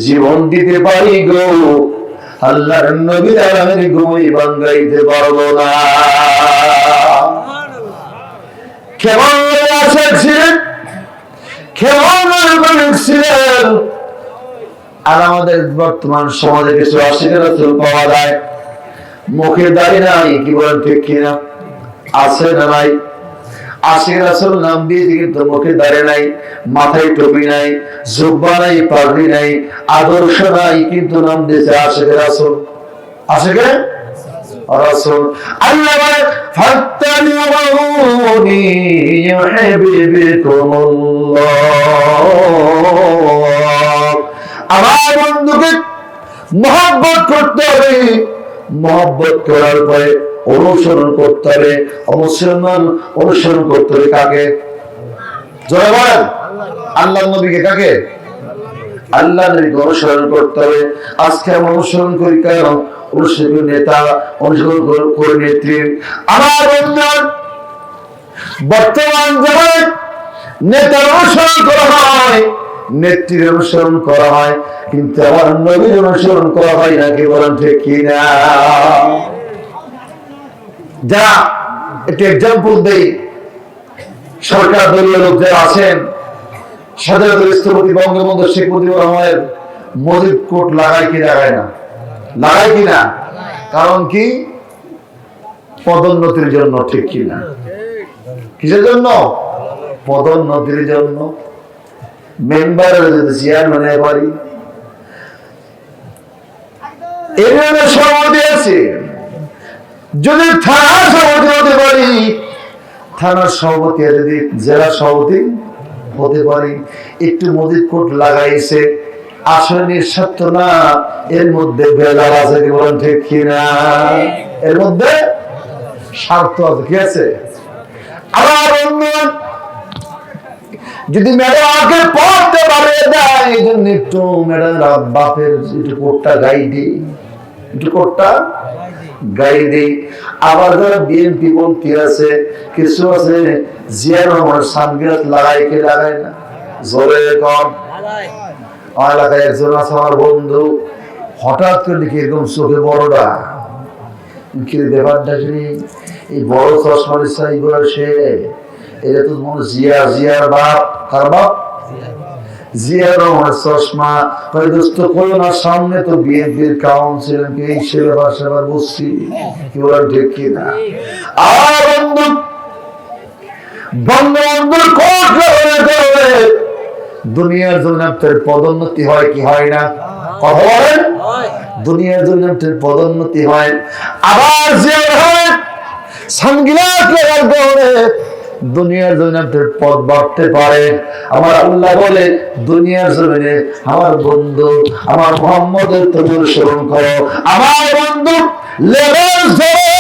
জীবন দিতে পারি গো, আল্লাহর নবীর আলামের ঘুমই ভাঙাইতে পারবো না। কেমন আশা ছিলেন, কেমন ছিলেন। আর আমাদের বর্তমান সমাজে কিছু আশিকের রাসূল পাওয়া যায়, মুখে দাড়ি নাই, কি বলেন ঠিক কিনা? আছে না নাই? আশিক রাসূল নাম দিয়েছে কিন্তু মুখে দাঁড়িয়ে নাই, মাথায় টুপি নাই, জুব্বা নাই, পাগড়ি নাই, আদর্শ নাই, কিন্তু নাম দিয়েছে আশিক রাসূল। আশিক রাসূল আল্লাহ বলে ফাত্তাবিউনি ইউহিব্বুকুমুল্লাহ। আমার বন্ধুকে মহব্বত করতে হবে, মহব্বত করার পরে অনুসরণ করতে হবে। মুসলমান অনুসরণ করতে হবে কাকে? জোরে বলেন, আল্লাহ নবীকে। কাকে? আল্লাহ নবীকে অনুসরণ করতে হবে। আজকে আমরা অনুসরণ করি কেন? অনুসরণ নেতা, অনুসরণ করে নেত্রী। আমার বন্ধুগণ, বর্তমান জমানায় নেতার অনুসরণ করা হয়, নেত্রীর অনুসরণ করা হয়, কিন্তু আমার নবীর অনুসরণ করা হয় না, কি বলেন ঠিক কিনা? যারা একটু এক্সাম্পল দেই, সরকার দলীয় লোক যারা আছেন, স্বাধীনতা স্থপতি বঙ্গবন্ধু শেখ মুজিবুর রহমানের মজিদ কোট লাগায় কি লাগায় না? লাগায় কিনা? কারণ কি? পদোন্নতির জন্য, ঠিক কিনা? কিসের জন্য? পদোন্নতির জন্য। মেম্বারের যদি চেয়ারম্যানের বাড়ি ইউনিয়নের সভাপতি আছে, যদি থানার সভাপতি হতে পারি, থানার সভাপতি যদি জেলা সভাপতি হতে পারি, একটু মজিদ কোট লাগাইছে, আসলে নিঃস্বার্থ না, এর মধ্যে বেলাল আছে, কি বলেন ঠিক কিনা? এর মধ্যে স্বার্থ আছে, কি আছে? আবার অন্য যদি ম্যাডাম আগে পড়তে পারে দেয়, এই জন্য একটু ম্যাডাম বাপের একটু কোটটা গাই দিই, একটু কোটটা গাই দিই। আবার যারা বিএনপি পন্থী আছে, কিছু আছে জিয়া রহমানের সানগ্লাস লাগায়, কে লাগায় না? জোরে কম। আমার এলাকায় একজন আছে আমার বন্ধু, হঠাৎ করে দেখি এরকম চোখে বড়টা, কি ব্যাপারটা? এই বড় চশমা দিচ্ছে সে, এটা তো মনে জিয়ার বাপ। কার বাপ? জিয়া রহমানের চশমা। দোস্ত করো না, সামনে তো বিএনপির কাউন্সিলর, এই সেবা সেবার বসছি, কি বলেন ঠিক কিনা? আর বন্ধু, বঙ্গবন্ধুর কোট করে দুনিয়ার জন্য পদোন্নতি হয় কি হয় না? কথা বলেন। দুনিয়ার জন্য পদোন্নতি হয়। আবার জিয়া রহমান সানগ্লাস লাগার কারণে দুনিয়ার জমিনে পদ বাড়তে পারে। আমার আল্লাহ বলে, দুনিয়ার জমিনে আমার বন্ধু আমার মুহাম্মদের তুমি অনুসরণ করো। আমার বন্ধু লেবাস ধরো,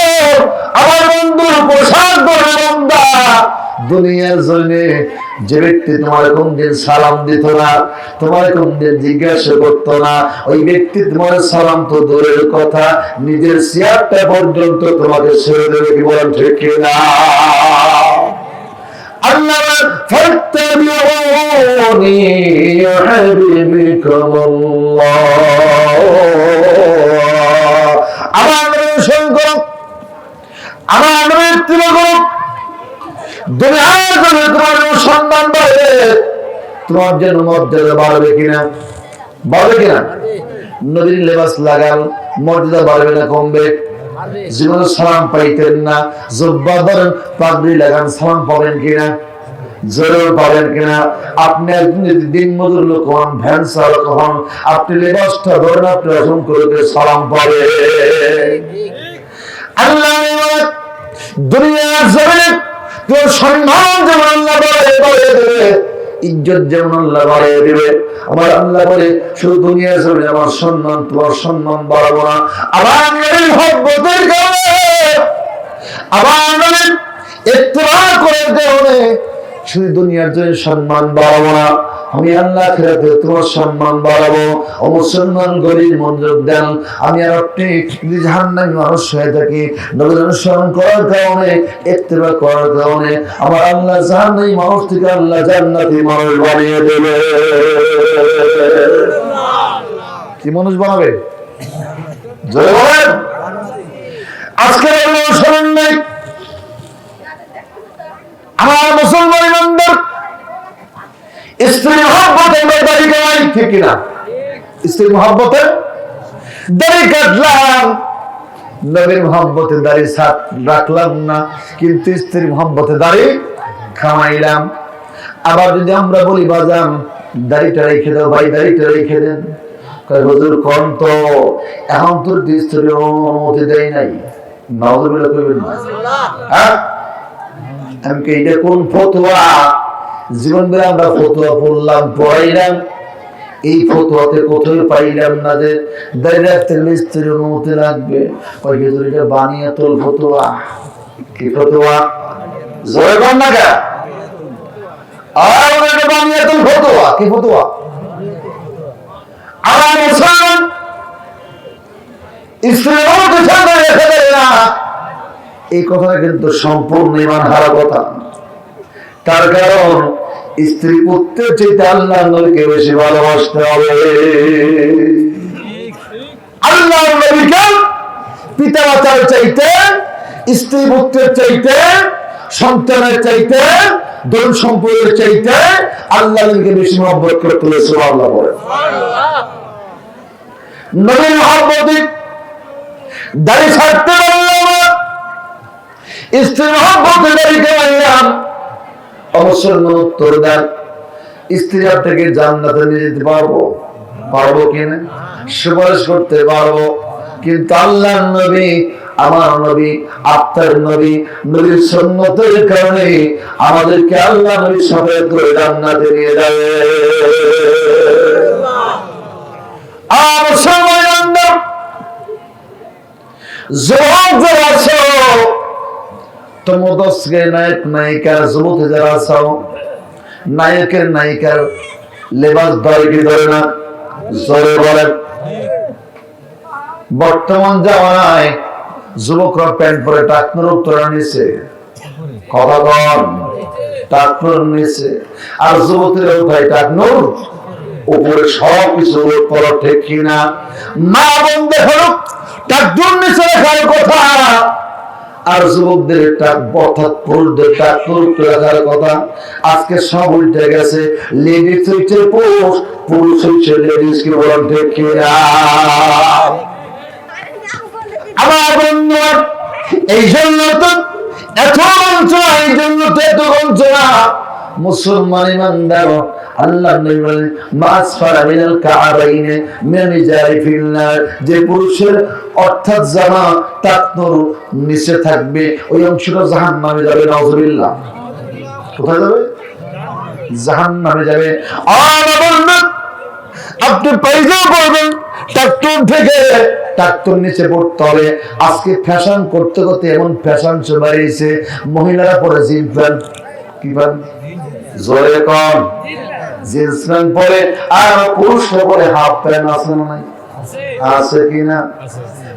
আমার বন্ধুর পোশাক ধরো। বন্ধা, দুনিয়ার জমিনে যে ব্যক্তি তোমার কোনদিন সালাম দিত না, তোমার কোনদিন জিজ্ঞাসা করতো না, ওই ব্যক্তি তোমার সালাম তো দূরের কথা, নিজের চেয়ারটা পর্যন্ত তোমাকে ছেড়ে দেবে, কি বলেন ঠিক না? আল্লাহ ফাত্তাবিউনি ইউহিব্বুকুমুল্লাহ। আমার নবীর সঙ্গ, আমার নবীর ত্যাগ, দুনিয়ার জন্য তোমার সম্মান বাড়বে, তোমার জন্য মর্যাদা বাড়বে কিনা? বাড়বে কিনা? নবীর লেবাস লাগান, মর্যাদা বাড়বে না কমবে? জীবনে সালাম পাইতেন না, জুব্বা ধরেন, পাগড়ি লাগান, সালাম পাবেন কিনা? জরুর পাবেন কিনা? আপনি একদিন যদি দিন মজুর লোক হন, ভ্যান চালক হন, আপনি লেবাসটা ধরেন, আপনি অসংখ্য লোকের সালাম পাবে। আল্লাহ দুনিয়ার জমিনে তোর সম্মান যেমন আল্লাহ বাড়িয়ে দেবে, ইজ্জত যেমন আল্লাহ বাড়িয়ে দেবে, আমার আল্লাহ বলে শুধু দুনিয়ার জমিনে আমার সম্মান, তোমার সম্মান বাড়াবো না। আবার মহব্বতের কারণে, আবার ইত্তেবা করার কারণে শুধু দুনিয়ার জন্য সম্মান বাড়াবো না, আমি আল্লাহ আখিরাতে তোমার সম্মান বাড়াবো। ও মুসলমান গরিব মনোযোগ দেন, আমি আর আপনি যদি জাহান্নামী মানুষ হয়ে থাকি, নবীর অনুসরণ করার কারণে, ইত্তেবা করার কারণে, আমার আল্লাহ জাহান্নামী মানুষ থেকে আল্লাহ জান্নাতি মানুষ বানিয়ে দেবে। কি মানুষ বানাবে? জয় বলেন। আজকে অনুসরণ নেই আমার মুসলমান ইমানদার, স্ত্রী মহব্বতে দাড়ি কামাই, ঠিক কিনা? স্ত্রী মহব্বতে দাড়ি কাটলাম, নবীর মহব্বতে দাড়ি রাখলাম না, কিন্তু স্ত্রীর মহব্বতে দাড়ি খামাইলাম। আবার যদি আমরা বলি বাজান দাড়িটা রেখে দাও, ভাই দাড়িটা রেখে দেন, হুজুর কোন তো এখন তোর স্ত্রী অনুমতি দেয় নাই, নাউযুবিল্লাহ কইবেন না? হ্যাঁ, আমি কি এটা কোন ফতোয়া? জীবন বেলা আমরা ফতোয়া পড়লাম, পড়াইলাম, এই ফতোয়াতে কোথাও পাইলাম না যে দাঁড়িয়ে রাখতে গেলে স্ত্রীর অনুমতি লাগবে। এটা বানিয়ে তোল ফতোয়া। কি ফতোয়া? জোরে কর না কে? আর এটা বানিয়ে তোল ফতোয়া। কি ফতোয়া? আমার মুসলমান স্ত্রীর অনুমতি ছাড়া রেখে দেয় না, এই কথাটা কিন্তু সম্পূর্ণ ঈমান হারা কথা। তার কারণ স্ত্রী পুত্রের চাইতে আল্লাহ নবীকে বেশি ভালোবাসতে হবে। আল্লাহ নবীকে পিতা মাতার চাইতে, স্ত্রী পুত্রের চাইতে, সন্তানের চাইতে, ধন সম্পদের চাইতে আল্লাহ নবীকে বেশি মহব্বত করতে হবে। সুবহানাল্লাহ বলে। নবীর মহব্বতে দাড়ি ছাড়তে পারলাম না, স্ত্রীর মহব্বতে দাড়ি কামাইলাম। অবশ্যই উত্তর দেন, স্ত্রী আপনাকে জান্নাতে নিয়ে যেতে পারবো? পারবো কিনা? সুপারিশ করতে পারবো, কিন্তু আল্লাহর নবী, আমার নবী, আপনার নবী, নবীর সুন্নতের কারণে আমাদেরকে আল্লাহ নবীর সাথে করে জান্নাতে নিয়ে যাবে। আর মুসলমান যুবক যারা আছো, তোমরা নায়ক নায়িকার যুবক যারা আছো, নায়কের নায়িকার লেবাস ধরে কি ধরে না? জোরে বলেন। বর্তমান জামানায় যুবকরা প্যান্ট পরে টাকনুর উত্তরা নিছে, কথা কন, টাকনুর নিছে, আর যুবতীরা উঠায় টাকনুর উপরে সব কিছু পরা, ঠিক কিনা? মা বোন দেখো টাকনুর নিচে রাখার কথা, আর যুবকদের অর্থাৎ পুরুষদের টাকনুর রাখার কথা। আজকে সব উল্টে গেছে, লেডিস হচ্ছে পুরুষ, পুরুষ হচ্ছে লেডিস। কি বলেন ঠিক কিনা? আমার বন্ধু, এই জন্য তো এত বঞ্চনা, এই জন্য তো এত বঞ্চনা। মুসলমান ইমানদার আল্লাহ নবী বলেন, মাসফারা মিনাল কাআবাইনে মিনাল ইজারি ফিন্নার, যে পুরুষের অর্থাৎ জামা টাকনুর নিচে থাকবে, ওই অংশটা জাহান্নামে যাবে। নাউযুবিল্লাহ। কোথায় যাবে? জাহান্নামে যাবে। আর বন্ধু, আপনি পায়জামা পরবেন, টাকনুর থেকে টাকনুর নিচে পড়তে হবে। আজকে ফ্যাশন করতে করতে এমন ফ্যাশন বেরিয়েছে, মহিলারা পরে জিন্স প্যান্ট, কি প্যান্ট? জোরে কম, জিন্স প্যান্ট পরে, আর পুরুষরা পরে হাফ প্যান্ট। আছে না নাই? আছে কিনা?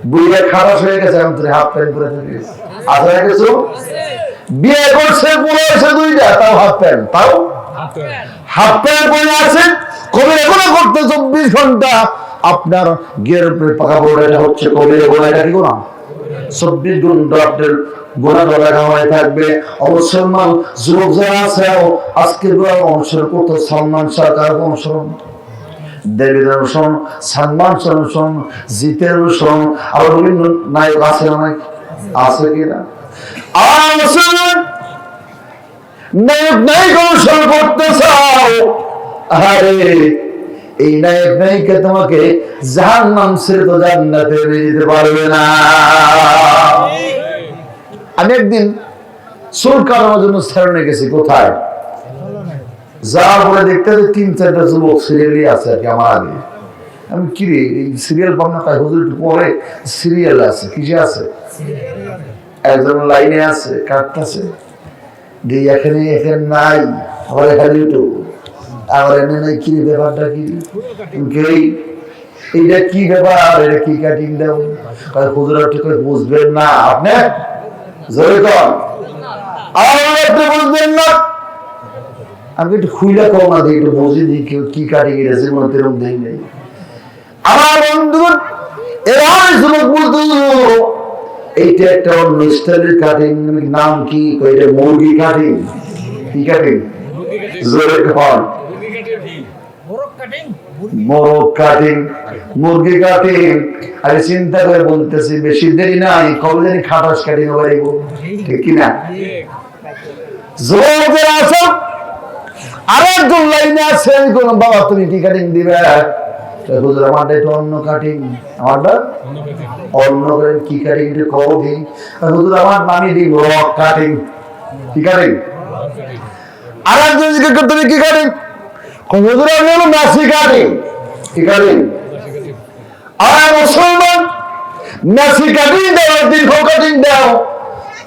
বুড়িয়া খারাপ হয়ে গেছে, আমি হাফ প্যান্ট পরে থাকি। আছে না কিছু? বিয়ে করছে পুরো এসে দুইটা, তাও হাফ প্যান্ট, তাও হাফ প্যান্ট পরে আছে। কবির এখনো করতে 24 ঘন্টা আপনার গিয়ের উপরে পাকা পড়ে, এটা হচ্ছে কবির গোনা। এটা কি গোনা? 24 ঘন্টা আপনার গোনা লেখা হয়ে থাকবে। অবসম্মান যুবক যারা আছে আজকে অনুসরণ করতো সালমান সরকার অনুসরণ, দেবের অনুসরণ, সালমান অনুসরণ, জিতের অনুসরণ, আবার বিভিন্ন নায়ক আছে অনেক, আছে কিনা? আর মুসলমান নায়ক নায়িক অনুসরণ করতে চাও, আরে এই নায়ক নায়িকা তোমাকে জাহান্নাম ছেড়ে তো জান্নাতে নিয়ে যেতে পারবে না। আমি একদিন চুল কাটানোর জন্য সেলুনে গেছি, কোথায় যাওয়ার পরে দেখতে 3-4টা যুবক সিরিয়ালই আছে আর কি আমার আগে। আমি কি রে এই সিরিয়াল পাম না, তাই হুজুর পরে সিরিয়াল আছে, কিসে আছে? একজন লাইনে আছে কাটতেছে, দিয়ে এখানে নাই, আবার এখানে একটু আবার এনে নাই, কি ব্যাপারটা কি এইটা কি ব্যাপার, এটা কি কাটিং দাও? হুজুর ঠিক বুঝবেন না আপনি, জোরে কর আপনি বুঝবেন না। আমি একটু খুইলা কম না দিই, একটু বুঝি দিই কি কাটিং এসে মধ্যে দেই নাই। আমার বন্ধু এরা যুবক বলতো এইটা একটা অন্য স্টাইলের কাটিং, নাম কি? এটা মুরগি কাটিং। কি কাটিং? জোরে কর মোরগ কাটিং, মুরগি কাটিং। আরে চিন্তা করে বলতেছি বেশি দেরি নাই, কবে জানি খাটাস কাটিং হবে, ঠিক কিনা? জোরে আসো। আরেকজন লাইনে আছে, কোন বাবা তুমি কি কাটিং দিবে? হুজুর আমারটা একটু অন্য কাটিং, আমারটা অন্য করে কি কাটিং একটু কও দিই। হুজুর আমার নামি দিই রক কাটিং। কি কাটিং? আরেকজন জিজ্ঞেস করতে কি কাটিং? হুজুর আমি হলো মেসি কাটিং। কি কাটিং? আর মুসলমান মেসি কাটিং দাও, দীর্ঘ কাটিং দাও,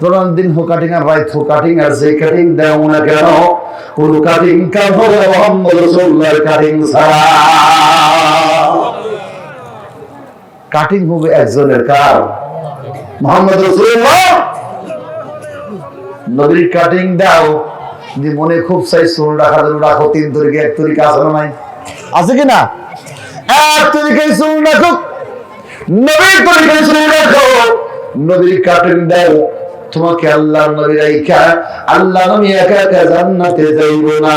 প্রধান দিন হো কাটিং আর রাইট হো কাটিং, আর যে কাটিং দাও না কেন কোন কাটিং কাম হবে মুহাম্মদ রাসূলুল্লাহর কাটিং ছাড়া। কাটিং হবে একজনের, কার? মুহাম্মদ রাসূলুল্লাহ। নবীর কাটিং দাও, যদি মনে খুব চাই চুল রাখার জন্য রাখো, 3 তরিকা 1 তরিকা আছে না নাই? আছে কিনা? 1 তরিকায় চুল রাখো, নবীর তরিকায় চুল রাখো, নবীর কাটিং দাও। তোমাকে আল্লাহর নবী রাইখা আল্লাহ নবী একা একা জান্নাতে যাইব না।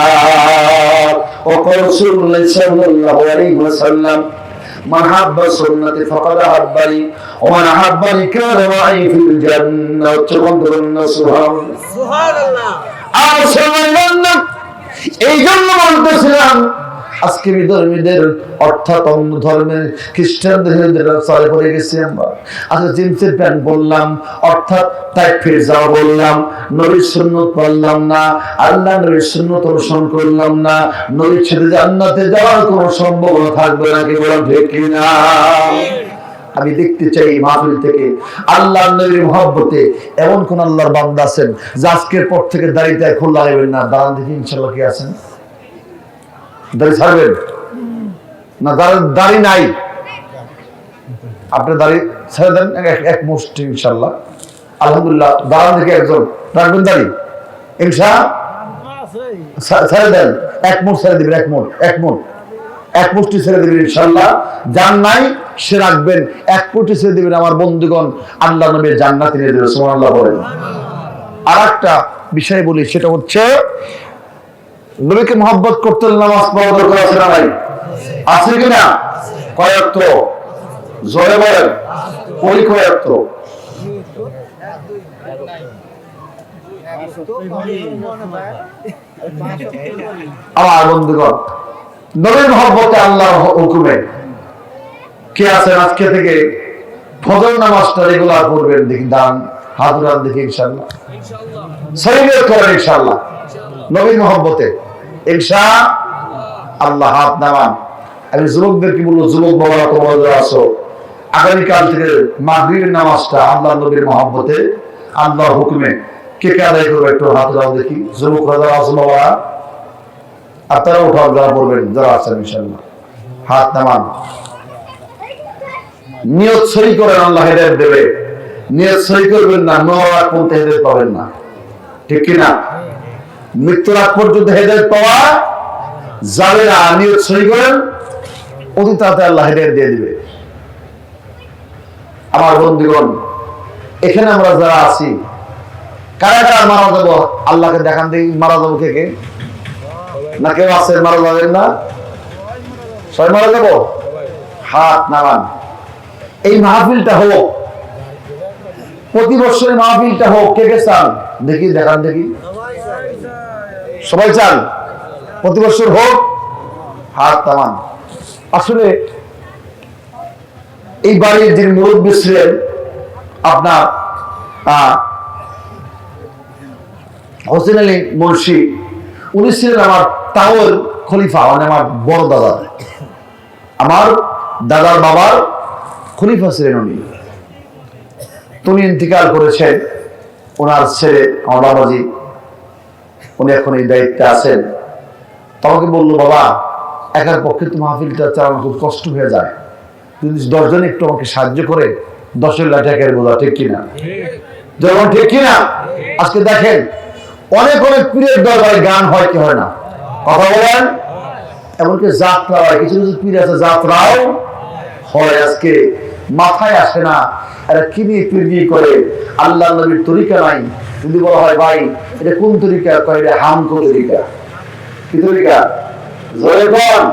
ও রাসূলুল্লাহ সাল্লাল্লাহু আলাইহি ওয়াসাল্লাম মান হাব্বা সুন্নতি ফাকাদ হাব্বানি ওয়া মান হাব্বানি কানা মাই ফিল জান্নাহ। সুবহানাল্লাহ। আর সুবহানাল্লাহ। এই জন্য বলতেছিলাম আজকে বিধর্মীদের অর্থাৎ অন্য ধর্মের খ্রিস্টানদের চলে পড়ে গেছি আমরা। আচ্ছা জিন্সের প্যান্ট বললাম, অর্থাৎ তাকফির যাওয়া বললাম, নবীর সুন্নত বললাম না, আল্লাহ নবীর সুন্নত অনুসরণ করলাম না, নবীর সাথে জান্নাতে যাওয়ার কোনো সম্ভাবনা থাকবে না, কি বলেন ঠিক কিনা? আমি দেখতে চাই মাহফিল থেকে আল্লাহ নবীর মহব্বতে এমন কোন আল্লাহর বান্দা আছেন যে আজকের পর থেকে দাড়িতে খোল লাগাবেন না? দাঁড়ান দেখি ইনশাআল্লাহ কি আছেন? দাড়ি ছাড়বেন না? দাড়ি নাই, আপনি দাড়ি ছেড়ে দেন এক মুষ্টি ইনশাআল্লাহ। আলহামদুলিল্লাহ। দাঁড়ান দেখি একজন রাখবেন দাড়ি, ইনশাআল্লাহ ছেড়ে দেন, এক মুঠ ছেড়ে দিবেন, এক মুষ্টি ছেড়ে দিবেন ইনশাআল্লাহ। যার নাই সে রাখবেন, এক মুষ্টি ছেড়ে দিবেন। আমার বন্ধুগণ আল্লাহ নবীর জান্নাতে নিয়ে দেবে, সুবহানাল্লাহ বলেন। আর একটা বিষয় বলি, সেটা হচ্ছে নবীকে মহব্বত করতে নামাজ পড়া দরকার আছে না নাই? আছে কিনা? কয়েকত জোরে বলেন, ওই কয়েকত। আমার বন্ধুগণ নবীর মহব্বতে আল্লাহর হুকুমে কে আছেন আজকে থেকে ফজর নামাজটা রেগুলার পড়বেন? দেখি দান হাত উঠান দেখি ইনশাআল্লাহ, শরীরের করেন ইনশাআল্লাহ, নবীর মহব্বতে ইনশাআল্লাহ হাত নামান। আমি যুবকদেরকে বলবো, যুবক বাবারা তোমরা আছো, আগামীকাল থেকে মাগরিবের নামাজটা আল্লাহ নবীর মহব্বতে আল্লাহর হুকুমে কে কে আদায় করবে? একটু হাত উঠাও দেখি। যুবকরা যারা আছো বাবারা, আপনারা উঠাও যারা পড়বেন, যারা আছেন ইনশাআল্লাহ হাত নামান। নিয়ত সহি করেন, আল্লাহ হেদায়েত দেবে। নিয়ত সহি করবেন না, নওয়াজ পন্থা হেদায়েত পাবেন না। ঠিক কিনা? মৃত্যুর আগ পর্যন্ত হেদায়েত পাওয়া যাবে না। নিয়ত সই করেন, অতি তাড়াতাড়ি আল্লাহ হেদায়েত দিয়ে দিবে। আমার বন্ধুগণ, এখানে আমরা যারা আছি, কারা কারা মারা যাবো আল্লাহকে দেখান দেখি। মারা যাবো কে কে? না কেউ আছে মারা যাবেন না? সবাই মারা যাবো? হাত নামান। এই মাহফিলটা হোক, প্রতি বছর মাহফিলটা হোক। কে কে চান দেখি? দেখান দেখি। সবাই চান প্রতি বছর হোক? হাত নামান। আসলে এই বাড়ির যিনি মুরব্বী ছিলেন আপনার হোসেন আলী মুন্সি, উনি ছিলেন আমার তাওর খলিফা, মানে আমার বড় দাদা, আমার দাদার বাবার খলিফা ছিলেন উনি। উনি ইন্তিকাল করেছেন। ওনার ছেলে আমার বাবাজি, উনি এখন এই দায়িত্বে আছেন। তোমাকে বললো, বাবা একার পক্ষে তো মাহফিলটা চালানো খুব কষ্ট হয়ে যায়, যদি 10 জন একটু আমাকে সাহায্য করে 10 লাখ টাকার বোঝা। ঠিক কিনা? যখন ঠিক কিনা? আজকে দেখেন অনেক অনেক পীরের দরবারে গান হয় কি হয় না? কথা বলেন। এমনকি যাত্রা হয়, কিছু কিছু পীর আছে যাত্রাও হয়। আজকে মাথায় আসে না এরা কি নিয়ে পীরগি করে। আল্লাহ নবীর তরিকা নাই। যদি বলা হয় ভাই এটা কোন তরিকা, কয় এটা হামকো তরিকা। কি তরিকা? জোরে বল।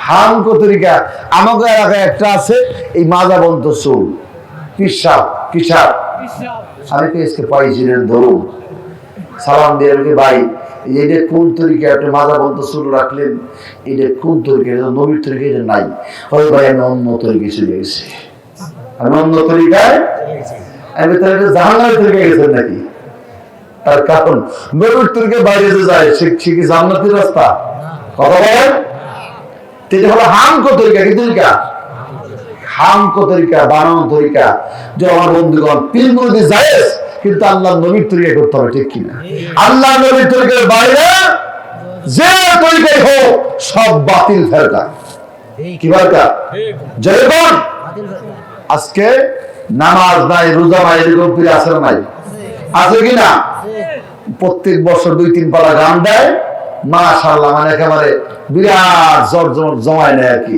হামকো তরিকা। আমাকে এলাকায় একটা আছে, এই মাজা বন্ধ চুল, পিসাব কিসাব। আমি তো আজকে পাইছিলেন, ধরুন সালাম দিয়ে ভাই এটা কোন তরিকা, আপনি মাজা বন্ধ চুল রাখলেন, এটা কোন তরিকা? নবীর তরিকা এটা নাই। হয় ভাই আমি অন্য তরিকা চলে গেছি, আমি অন্য তরিকায়। আমি তাহলে জাহান্নামের তরিকায় গেছেন নাকি? তার কারণ নবীর তরিকা বাইরে যে যায় সে কি জান্নাতের রাস্তা? কথা বলেন। এটা হলো হামকো তরিকা। কি তরিকা? হামকো তরিকা, বানানো তরিকা। যে আমার বন্ধুগণ, পীর মুরিদি জায়েজ, কিন্তু আল্লাহ নবীর তরিকা করতে হবে। ঠিক কিনা? আল্লাহ নবীর তরিকার বাইরে যে তরিকাই হোক সব বাতিল ফেরকা। কি ফেরকা? জয়গণ। আজকে নামাজ নাই, রোজা নাই, এরকম পীর আছে না নাই? আছে কিনা? প্রত্যেক বছর 2-3 পালা গান দেয়, মাশাআল্লাহ, মানে একেবারে বিরাট জমায় নেয় আর কি।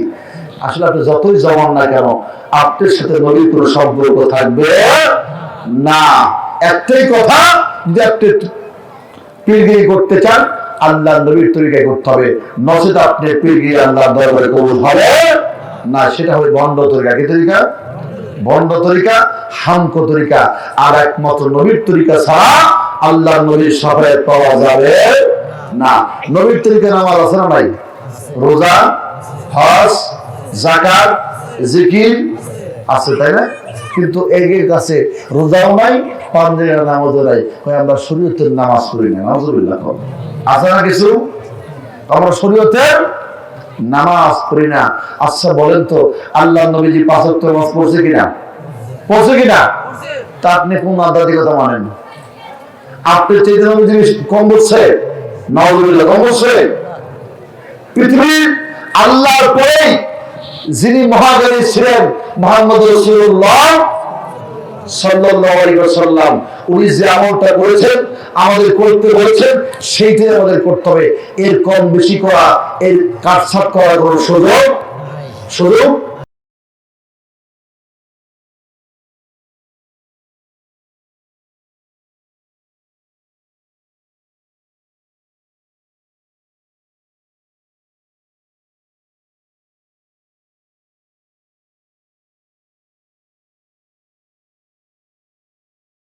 আসলে আপনি যতই জমান না কেন, আপনার সাথে নবীর কোনো সম্পর্ক থাকবে না। একটাই কথা, যদি আপনি পীরগিরি করতে চান আল্লাহ নবীর তরিকায় করতে হবে, নচেত আপনি পীরগিরি আল্লাহর দরবারে কবুল হবে না। সেটা হবে ভণ্ড তরিকা। কি তরিকা? ভণ্ড তরিকা, হামকো তরিকা। আর একমাত্র নবীর তরিকা ছাড়া আল্লাহ নবীর সাফায়াত পাওয়া যাবে না। নবীর তরিকা নামাজ আছে না নাই? রোজা, হজ, যাকাত, জিকির আছে, তাই না? কিন্তু এর কাছে রোজাও নাই, পাঁচদিনের নামাজও নাই। আমরা শরীয়তের নামাজ পড়ি না। নাউজুবিল্লাহ। আছে না কিছু? আমরা শরীয়তের নামাজ পড়ি না। আচ্ছা বলেন তো, আল্লাহ নবীজি 5 ওয়াক্ত নামাজ পড়ছে কিনা? পড়ছে কিনা? তা আপনি কোন আধ্যাত্মিকতা মানেন? আপনার চেয়ে নবীজি কম বলছে? নাউজুবিল্লাহ, কম বলছে? পৃথিবীর আল্লাহর পরেই যিনি মহাজ্ঞানী ছিলেন মুহাম্মদ রাসূলুল্লাহ সাল্লাল্লাহু আলাইহি ওয়াসাল্লাম, উনি যে আমলটা করেছেন, আমাদের করতে বলেছেন, সেইটাই আমাদের করতে হবে। এর কম বেশি করা, এর কাটছাট করার কোনো সুযোগ